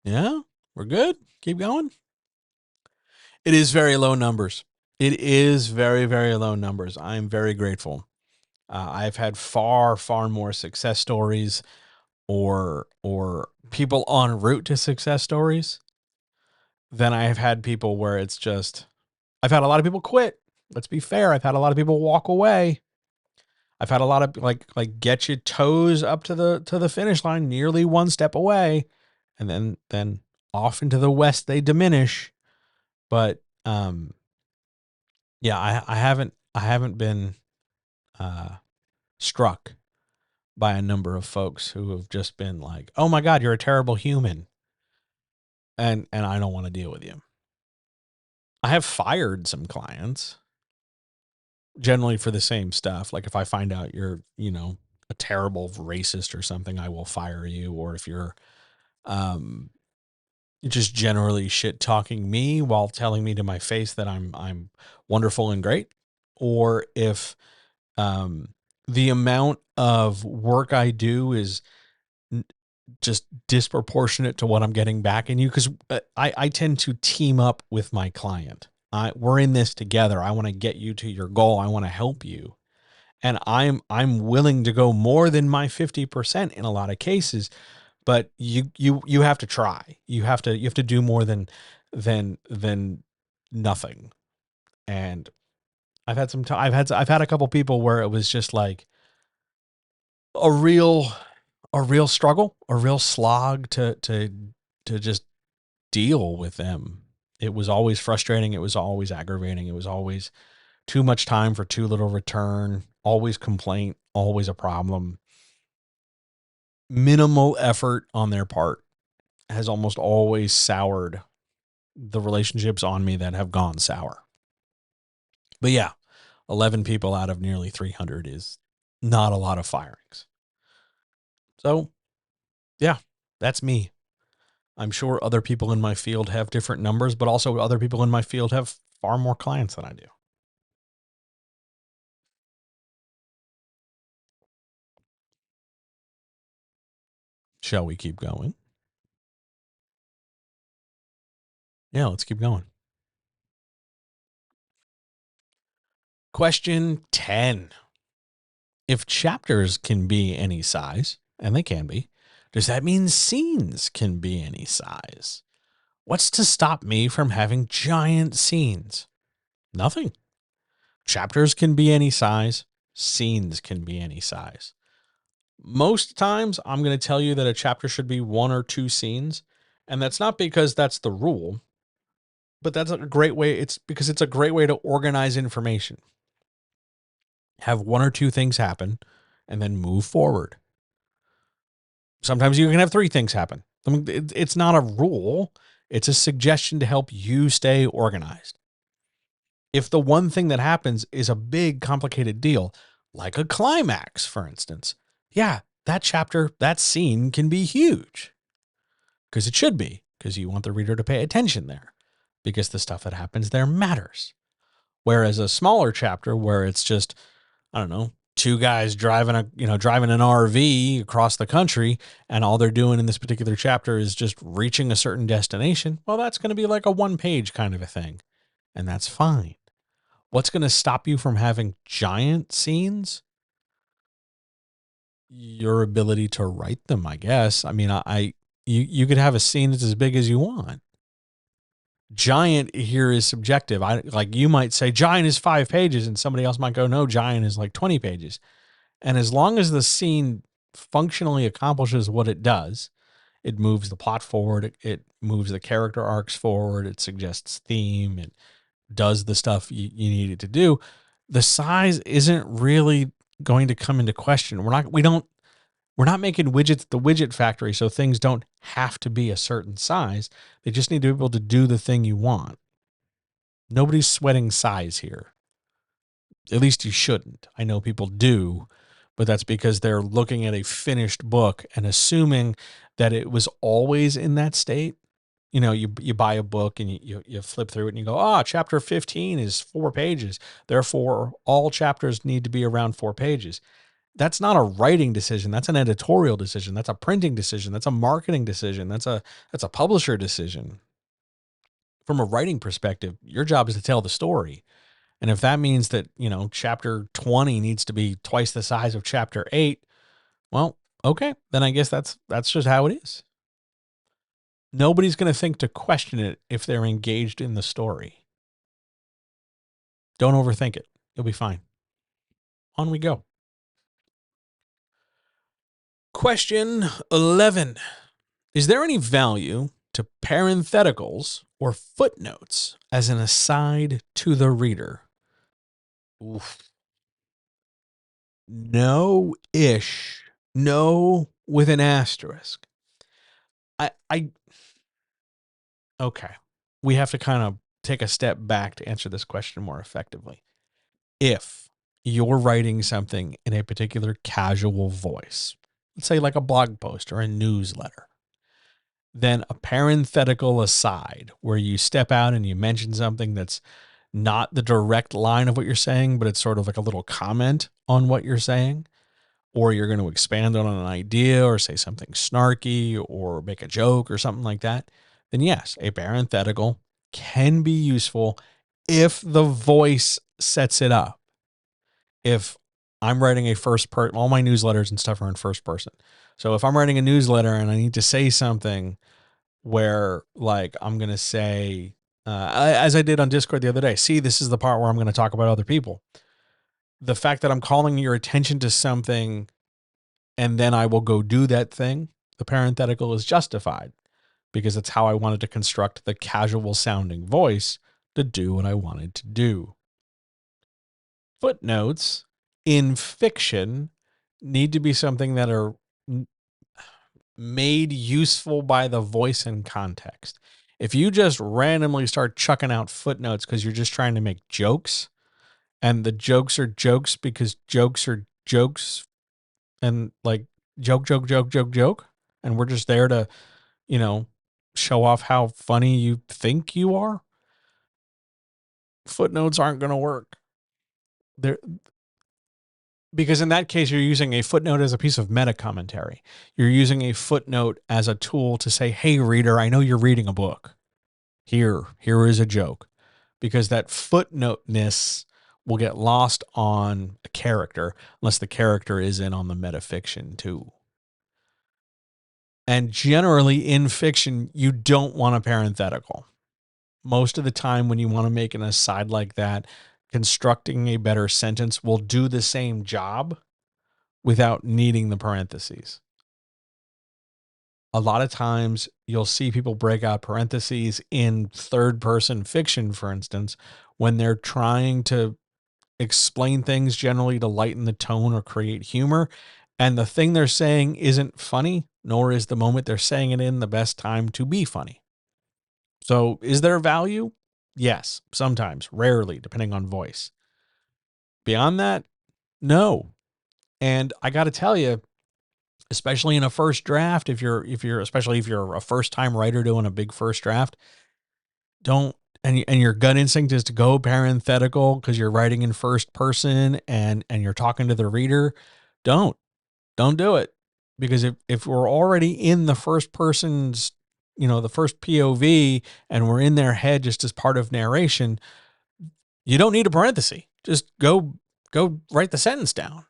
Yeah, we're good. Keep going. It is very low numbers. It is very, very low numbers. I'm very grateful. I've had far, far more success stories or people en route to success stories than I have had people where it's just, I've had a lot of people quit. Let's be fair. I've had a lot of people walk away. I've had a lot of like get your toes up to the finish line, nearly one step away, and then off into the west they diminish. But yeah, I haven't been struck by a number of folks who have just been like, "Oh my God, you're a terrible human," and I don't want to deal with you. I have fired some clients, generally for the same stuff. Like if I find out you're, a terrible racist or something, I will fire you. Or if you're um, just generally shit talking me while telling me to my face that I'm wonderful and great, or if um, the amount of work I do is just disproportionate to what I'm getting back in you, because I tend to team up with my client. We're in this together. I want to get you to your goal. I want to help you, and I'm willing to go more than my 50% in a lot of cases. But you have to try. You have to do more than nothing. And I've had a couple people where it was just like a real struggle, a real slog to just deal with them. It was always frustrating. It was always aggravating. It was always too much time for too little return, always complaint, always a problem. Minimal effort on their part has almost always soured the relationships on me that have gone sour. But yeah, 11 people out of nearly 300 is not a lot of firings. So yeah, that's me. I'm sure other people in my field have different numbers, but also other people in my field have far more clients than I do. Shall we keep going? Yeah, let's keep going. Question 10. If chapters can be any size, and they can be, does that mean scenes can be any size? What's to stop me from having giant scenes? Nothing. Chapters can be any size, scenes can be any size. Most times, I'm going to tell you that a chapter should be 1 or 2 scenes, and that's not because that's the rule, but that's a great way. It's because it's a great way to organize information. Have 1 or 2 things happen, and then move forward. Sometimes you can have 3 things happen. I mean, it's not a rule. It's a suggestion to help you stay organized. If the one thing that happens is a big, complicated deal, like a climax, for instance, yeah, that chapter, that scene can be huge. Because it should be, because you want the reader to pay attention there, because the stuff that happens there matters. Whereas a smaller chapter where it's just, I don't know, 2 guys driving driving an RV across the country, and all they're doing in this particular chapter is just reaching a certain destination, well, that's going to be like a 1-page kind of a thing. And that's fine. What's going to stop you from having giant scenes? Your ability to write them, I guess. I mean, you could have a scene that's as big as you want. Giant here is subjective. You might say giant is 5 pages, and somebody else might go, no, giant is like 20 pages. And as long as the scene functionally accomplishes what it does, it moves the plot forward, it moves the character arcs forward, it suggests theme, it does the stuff you need it to do. The size isn't really going to come into question. We're not making widgets at the widget factory, so things don't have to be a certain size. They just need to be able to do the thing you want. Nobody's sweating size here. At least you shouldn't. I know people do, but that's because they're looking at a finished book and assuming that it was always in that state. You buy a book and you flip through it and you go, chapter 15 is 4 pages. Therefore, all chapters need to be around 4 pages. That's not a writing decision. That's an editorial decision. That's a printing decision. That's a marketing decision. That's a publisher decision. From a writing perspective, your job is to tell the story. And if that means that, chapter 20 needs to be twice the size of chapter 8, well, okay, then I guess that's just how it is. Nobody's going to think to question it if they're engaged in the story. Don't overthink it. You'll be fine. On we go. Question 11. Is there any value to parentheticals or footnotes as an aside to the reader? Oof. No-ish. No with an asterisk. Okay. We have to kind of take a step back to answer this question more effectively. If you're writing something in a particular casual voice, let's say like a blog post or a newsletter, then a parenthetical aside where you step out and you mention something that's not the direct line of what you're saying, but it's sort of like a little comment on what you're saying, or you're going to expand on an idea or say something snarky or make a joke or something like that, then yes, a parenthetical can be useful if the voice sets it up. If I'm writing a first person, all my newsletters and stuff are in first person. So if I'm writing a newsletter and I need to say something where like I'm going to say, as I did on Discord the other day, see, this is the part where I'm going to talk about other people. The fact that I'm calling your attention to something and then I will go do that thing, the parenthetical is justified because it's how I wanted to construct the casual sounding voice to do what I wanted to do. Footnotes in fiction need to be something that are made useful by the voice and context. If you just randomly start chucking out footnotes because you're just trying to make jokes, and the jokes are jokes because jokes are jokes, and like joke, and we're just there to, show off how funny you think you are, footnotes aren't going to work. They're, because in that case, you're using a footnote as a piece of meta commentary. You're using a footnote as a tool to say, hey, reader, I know you're reading a book. Here is a joke. Because that footnoteness will get lost on a character unless the character is in on the metafiction too. And generally in fiction, you don't want a parenthetical. Most of the time when you want to make an aside like that, constructing a better sentence will do the same job without needing the parentheses. A lot of times you'll see people break out parentheses in third person fiction, for instance, when they're trying to explain things generally to lighten the tone or create humor. And the thing they're saying isn't funny, nor is the moment they're saying it in the best time to be funny. So is there value? Yes, sometimes, rarely, depending on voice. Beyond that, no. And I got to tell you, especially in a first draft, especially if you're a first time writer doing a big first draft, don't, and your gut instinct is to go parenthetical because you're writing in first person and you're talking to the reader. Don't do it. Because if we're already in the first person's, the first POV and we're in their head just as part of narration, you don't need a parenthesis. Just go write the sentence down.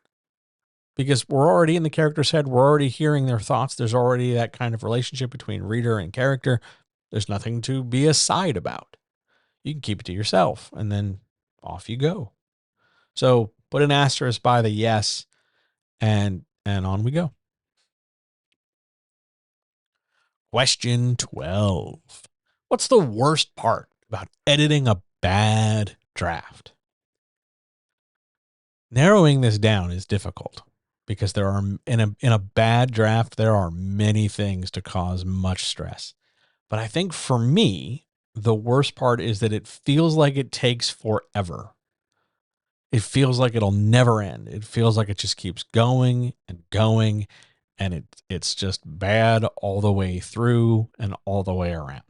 Because we're already in the character's head. We're already hearing their thoughts. There's already that kind of relationship between reader and character. There's nothing to be aside about. You can keep it to yourself and then off you go. So put an asterisk by the yes and on we go. Question 12. What's the worst part about editing a bad draft? Narrowing this down is difficult because there are in a bad draft, there are many things to cause much stress. But I think for me, the worst part is that it feels like it takes forever. It feels like it'll never end. It feels like it just keeps going and going, and it's just bad all the way through and all the way around.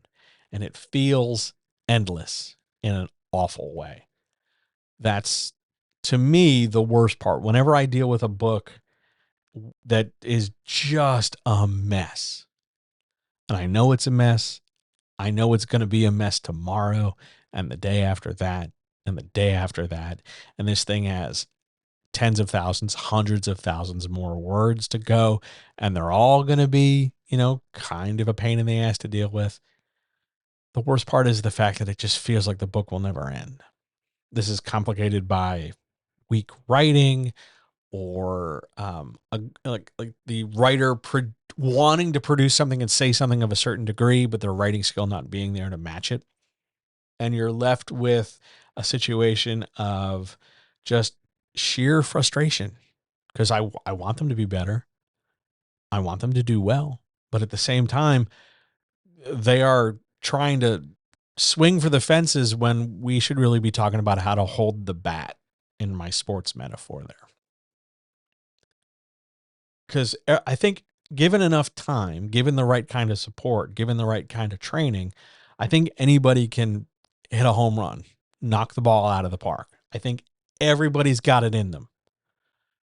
And it feels endless in an awful way. That's, to me, the worst part. Whenever I deal with a book that is just a mess, and I know it's a mess, I know it's going to be a mess tomorrow and the day after that and the day after that, and this thing has tens of thousands, hundreds of thousands more words to go, and they're all going to be, kind of a pain in the ass to deal with. The worst part is the fact that it just feels like the book will never end. This is complicated by weak writing or like the writer wanting to produce something and say something of a certain degree, but their writing skill not being there to match it. And you're left with a situation of just sheer frustration because I want them to be better. I want them to do well. But at the same time, they are trying to swing for the fences when we should really be talking about how to hold the bat in my sports metaphor there. Because I think given enough time, given the right kind of support, given the right kind of training, I think anybody can hit a home run, knock the ball out of the park. I think everybody's got it in them.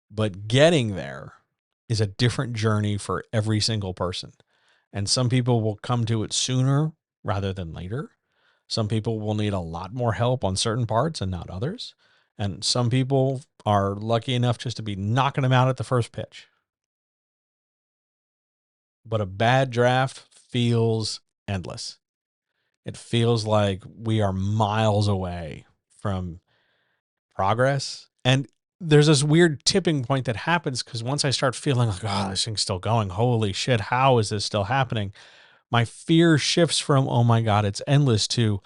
But getting there is a different journey for every single person. And some people will come to it sooner rather than later. Some people will need a lot more help on certain parts and not others. And some people are lucky enough just to be knocking them out at the first pitch. But a bad draft feels endless. It feels like we are miles away from progress. And there's this weird tipping point that happens because once I start feeling like, oh, this thing's still going, holy shit, how is this still happening? My fear shifts from, oh my God, it's endless to,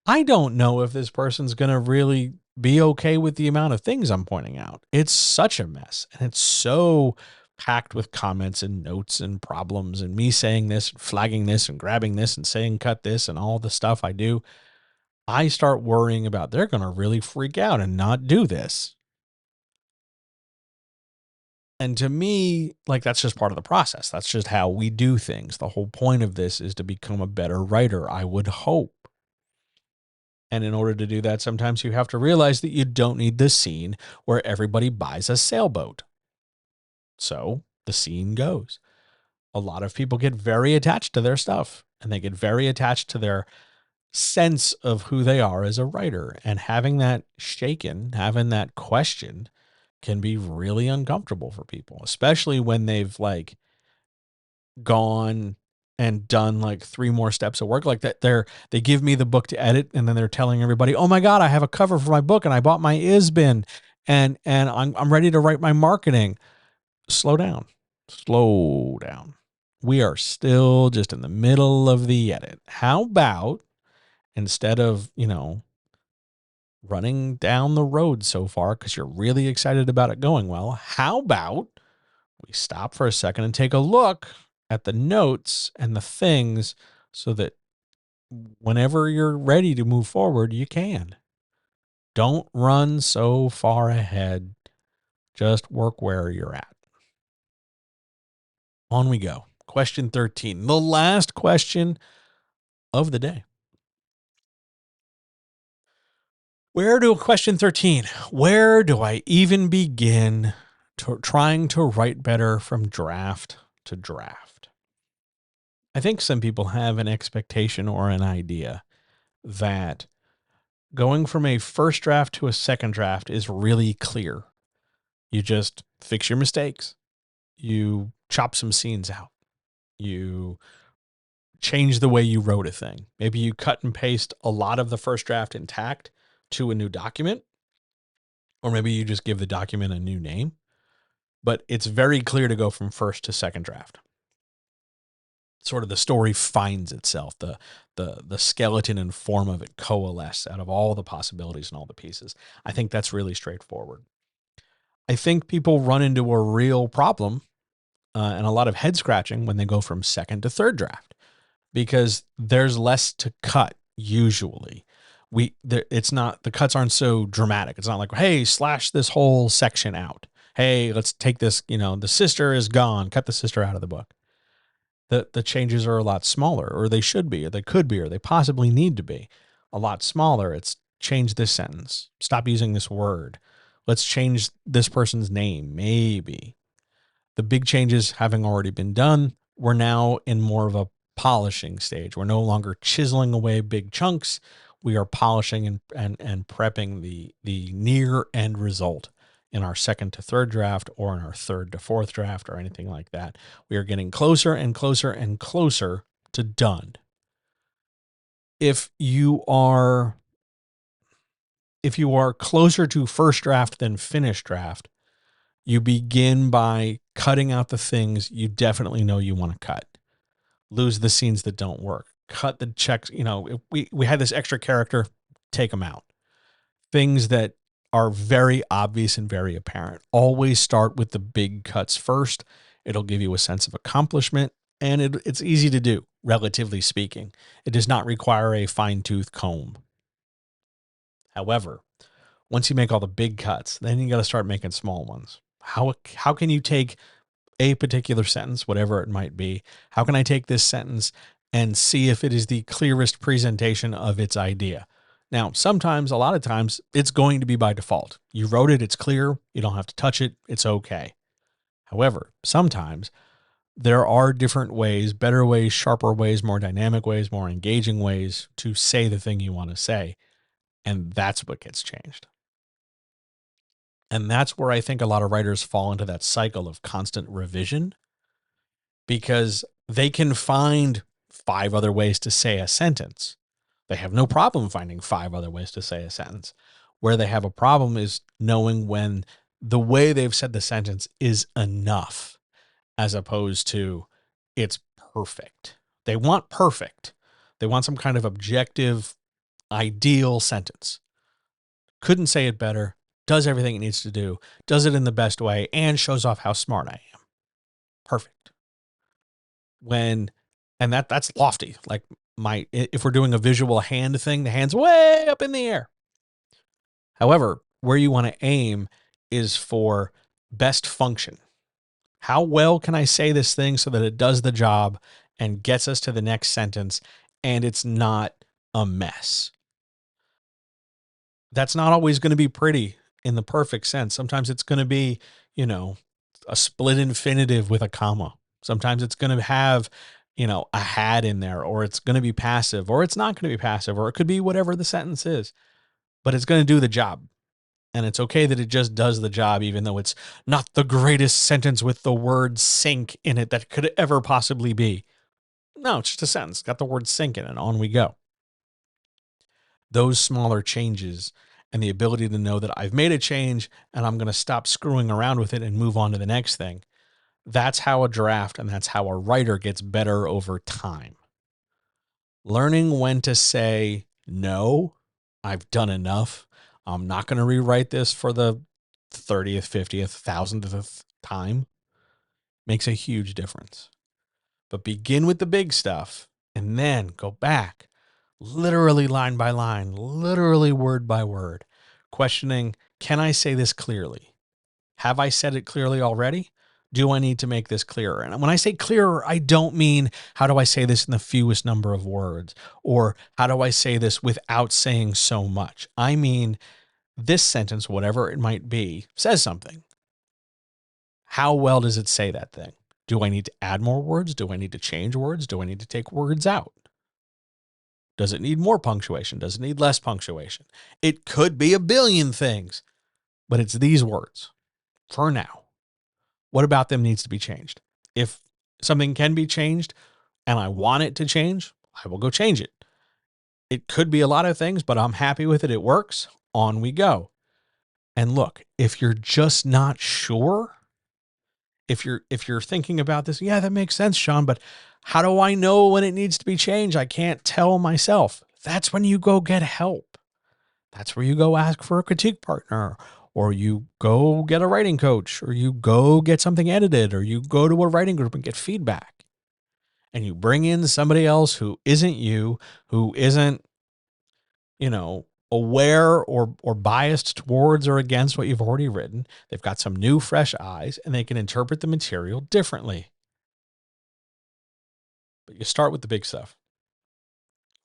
I don't know if this person's going to really be okay with the amount of things I'm pointing out. It's such a mess. And it's so packed with comments and notes and problems and me saying this, and flagging this and grabbing this and saying cut this and all the stuff I do. I start worrying about they're going to really freak out and not do this. And to me, like, that's just part of the process. That's just how we do things. The whole point of this is to become a better writer, I would hope. And in order to do that, sometimes you have to realize that you don't need this scene where everybody buys a sailboat. So the scene goes. A lot of people get very attached to their stuff, and they get very attached to their sense of who they are as a writer. And having that shaken, having that questioned, can be really uncomfortable for people, especially when they've like gone and done like 3 more steps of work like that. They give me the book to edit, and then they're telling everybody, oh my God, I have a cover for my book and I bought my ISBN and I'm ready to write my marketing. Slow down. Slow down. We are still just in the middle of the edit. How about instead of, running down the road so far because you're really excited about it going well, how about we stop for a second and take a look at the notes and the things so that whenever you're ready to move forward, you can. Don't run so far ahead. Just work where you're at. On we go. Question 13, the last question of the day. Question 13, where do I even begin trying to write better from draft to draft? I think some people have an expectation or an idea that going from a first draft to a second draft is really clear. You just fix your mistakes. You chop some scenes out. You change the way you wrote a thing. Maybe you cut and paste a lot of the first draft intact to a new document, or maybe you just give the document a new name. But it's very clear to go from first to second draft. Sort of the story finds itself, the skeleton and form of it coalesce out of all the possibilities and all the pieces. I think that's really straightforward. I think people run into a real problem and a lot of head scratching when they go from second to third draft because there's less to cut usually. It's not, the cuts aren't so dramatic. It's not like, hey, slash this whole section out. Hey, let's take this, the sister is gone. Cut the sister out of the book. The changes are a lot smaller, or they should be, or they could be, or they possibly need to be a lot smaller. It's change this sentence. Stop using this word. Let's change this person's name. Maybe. The big changes having already been done, we're now in more of a polishing stage. We're no longer chiseling away big chunks. We are polishing and prepping the near end result in our second to third draft or in our third to fourth draft or anything like that. We are getting closer and closer and closer to done. If you are closer to first draft than finished draft, You begin by cutting out the things you definitely know you want to cut. Lose the scenes that don't work. Cut the checks. If we had this extra character, take them out. Things that are very obvious and very apparent. Always start with the big cuts first. It'll give you a sense of accomplishment, and it's easy to do, relatively speaking. It does not require a fine-tooth comb. However, once you make all the big cuts, then you got to start making small ones. How can you take a particular sentence, whatever it might be? How can I take this sentence and see if it is the clearest presentation of its idea? Now, sometimes, a lot of times, it's going to be by default. You wrote it, it's clear, you don't have to touch it, it's okay. However, sometimes there are different ways, better ways, sharper ways, more dynamic ways, more engaging ways to say the thing you want to say. And that's what gets changed. And that's where I think a lot of writers fall into that cycle of constant revision, because they can find 5 other ways to say a sentence. They have no problem finding 5 other ways to say a sentence. Where they have a problem is knowing when the way they've said the sentence is enough, as opposed to it's perfect. They want perfect. They want some kind of objective, ideal sentence. Couldn't say it better, does everything it needs to do, does it in the best way, and shows off how smart I am. Perfect. And that's lofty. Like, if we're doing a visual hand thing, the hand's way up in the air. However, where you want to aim is for best function. How well can I say this thing so that it does the job and gets us to the next sentence and it's not a mess? That's not always going to be pretty in the perfect sense. Sometimes it's going to be, a split infinitive with a comma. Sometimes it's going to have, a had in there, or it's going to be passive, or it's not going to be passive, or it could be whatever the sentence is, but it's going to do the job. And it's okay that it just does the job, even though it's not the greatest sentence with the word sink in it that could ever possibly be. No, it's just a sentence. Got the word sink in it. On we go. Those smaller changes and the ability to know that I've made a change and I'm going to stop screwing around with it and move on to the next thing. That's how a draft and that's how a writer gets better over time. Learning when to say, no, I've done enough. I'm not going to rewrite this for the 30th, 50th, 1000th time makes a huge difference. But begin with the big stuff and then go back, literally line by line, literally word by word, questioning, can I say this clearly? Have I said it clearly already? Do I need to make this clearer? And when I say clearer, I don't mean how do I say this in the fewest number of words, or how do I say this without saying so much? I mean, this sentence, whatever it might be, says something. How well does it say that thing? Do I need to add more words? Do I need to change words? Do I need to take words out? Does it need more punctuation? Does it need less punctuation? It could be a billion things, but it's these words for now. What about them needs to be changed? If something can be changed and I want it to change, I will go change it. It could be a lot of things, but I'm happy with it. It works. On we go. And look, if you're just not sure, if you're thinking about this, yeah, that makes sense, Sean, but how do I know when it needs to be changed? I can't tell myself. That's when you go get help. That's where you go ask for a critique partner, or you go get a writing coach, or you go get something edited, or you go to a writing group and get feedback. And you bring in somebody else who isn't you, who isn't, aware or biased towards or against what you've already written. They've got some new, fresh eyes, and they can interpret the material differently. But you start with the big stuff,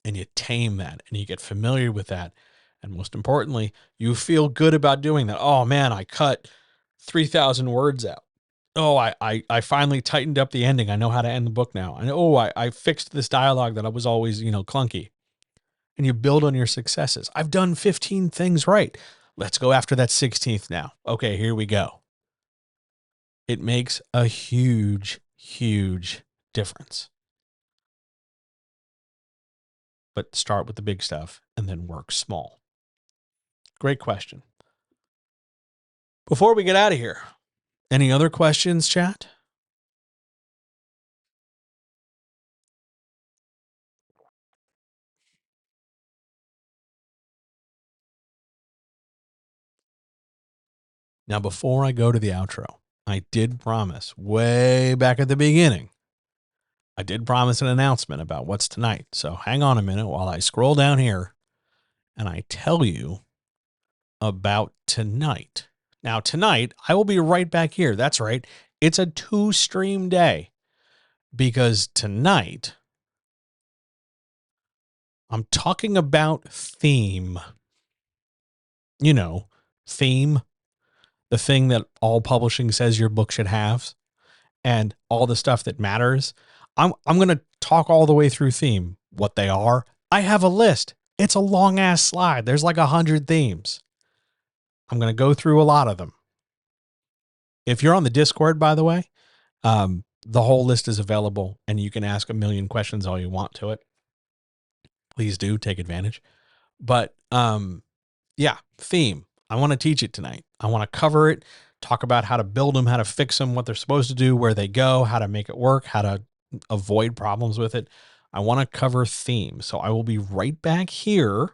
and you tame that, and you get familiar with that. And most importantly, you feel good about doing that. Oh man, I cut 3,000 words out. Oh, I finally tightened up the ending. I know how to end the book now. And I fixed this dialogue that I was always, clunky. And you build on your successes. I've done 15 things right. Let's go after that 16th now. Okay, here we go. It makes a huge, huge difference. But start with the big stuff and then work small. Great question. Before we get out of here, Any other questions, chat? Now, before I go to the outro, I did promise way back at the beginning, I did promise an announcement about what's tonight. So hang on a minute while I scroll down here and I tell you about tonight. Now, tonight, I will be right back here. That's right. It's a 2-stream day because tonight I'm talking about theme. You know, theme, the thing that all publishing says your book should have, and all the stuff that matters. I'm going to talk all the way through theme, what they are. I have a list. It's a long ass slide. There's like 100 themes. I'm going to go through a lot of them. If you're on the Discord, by the way, the whole list is available and you can ask a million questions all you want to it. Please do take advantage. But yeah, theme. I want to teach it tonight. I want to cover it, talk about how to build them, how to fix them, what they're supposed to do, where they go, how to make it work, how to avoid problems with it. I want to cover theme. So I will be right back here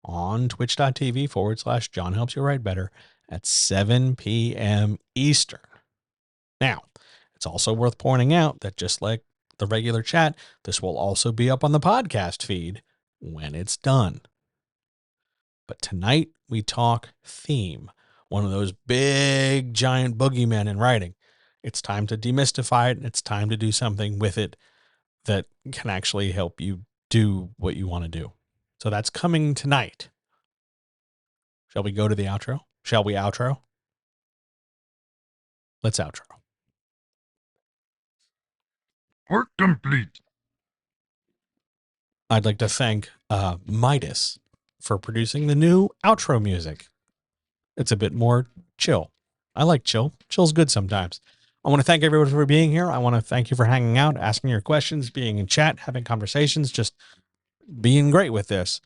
on twitch.tv/John Helps You Write Better at 7 p.m. Eastern. Now, it's also worth pointing out that just like the regular chat, this will also be up on the podcast feed when it's done. But tonight we talk theme, one of those big giant boogeymen in writing. It's time to demystify it, and it's time to do something with it that can actually help you do what you want to do. So that's coming tonight. Shall we go to the outro? Shall we outro? Let's outro. Work complete. I'd like to thank Midas for producing the new outro music. It's a bit more chill. I like chill. Chill's good sometimes. I want to thank everyone for being here. I want to thank you for hanging out, asking your questions, being in chat, having conversations, just being great with this.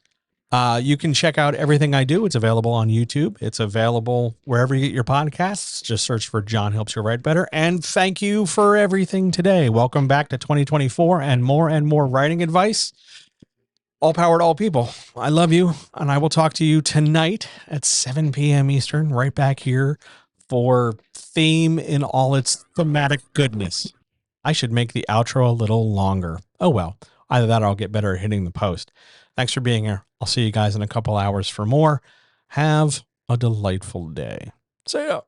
You can check out everything I do. It's available on YouTube. It's available wherever you get your podcasts. Just search for John Helps You Write Better. And thank you for everything today. Welcome back to 2024 and more writing advice. All power to all people. I love you, and I will talk to you tonight at 7 p.m. Eastern, right back here for theme in all its thematic goodness. I should make the outro a little longer. Oh well, either that or I'll get better at hitting the post. Thanks for being here. I'll see you guys in a couple hours for more. Have a delightful day. See ya.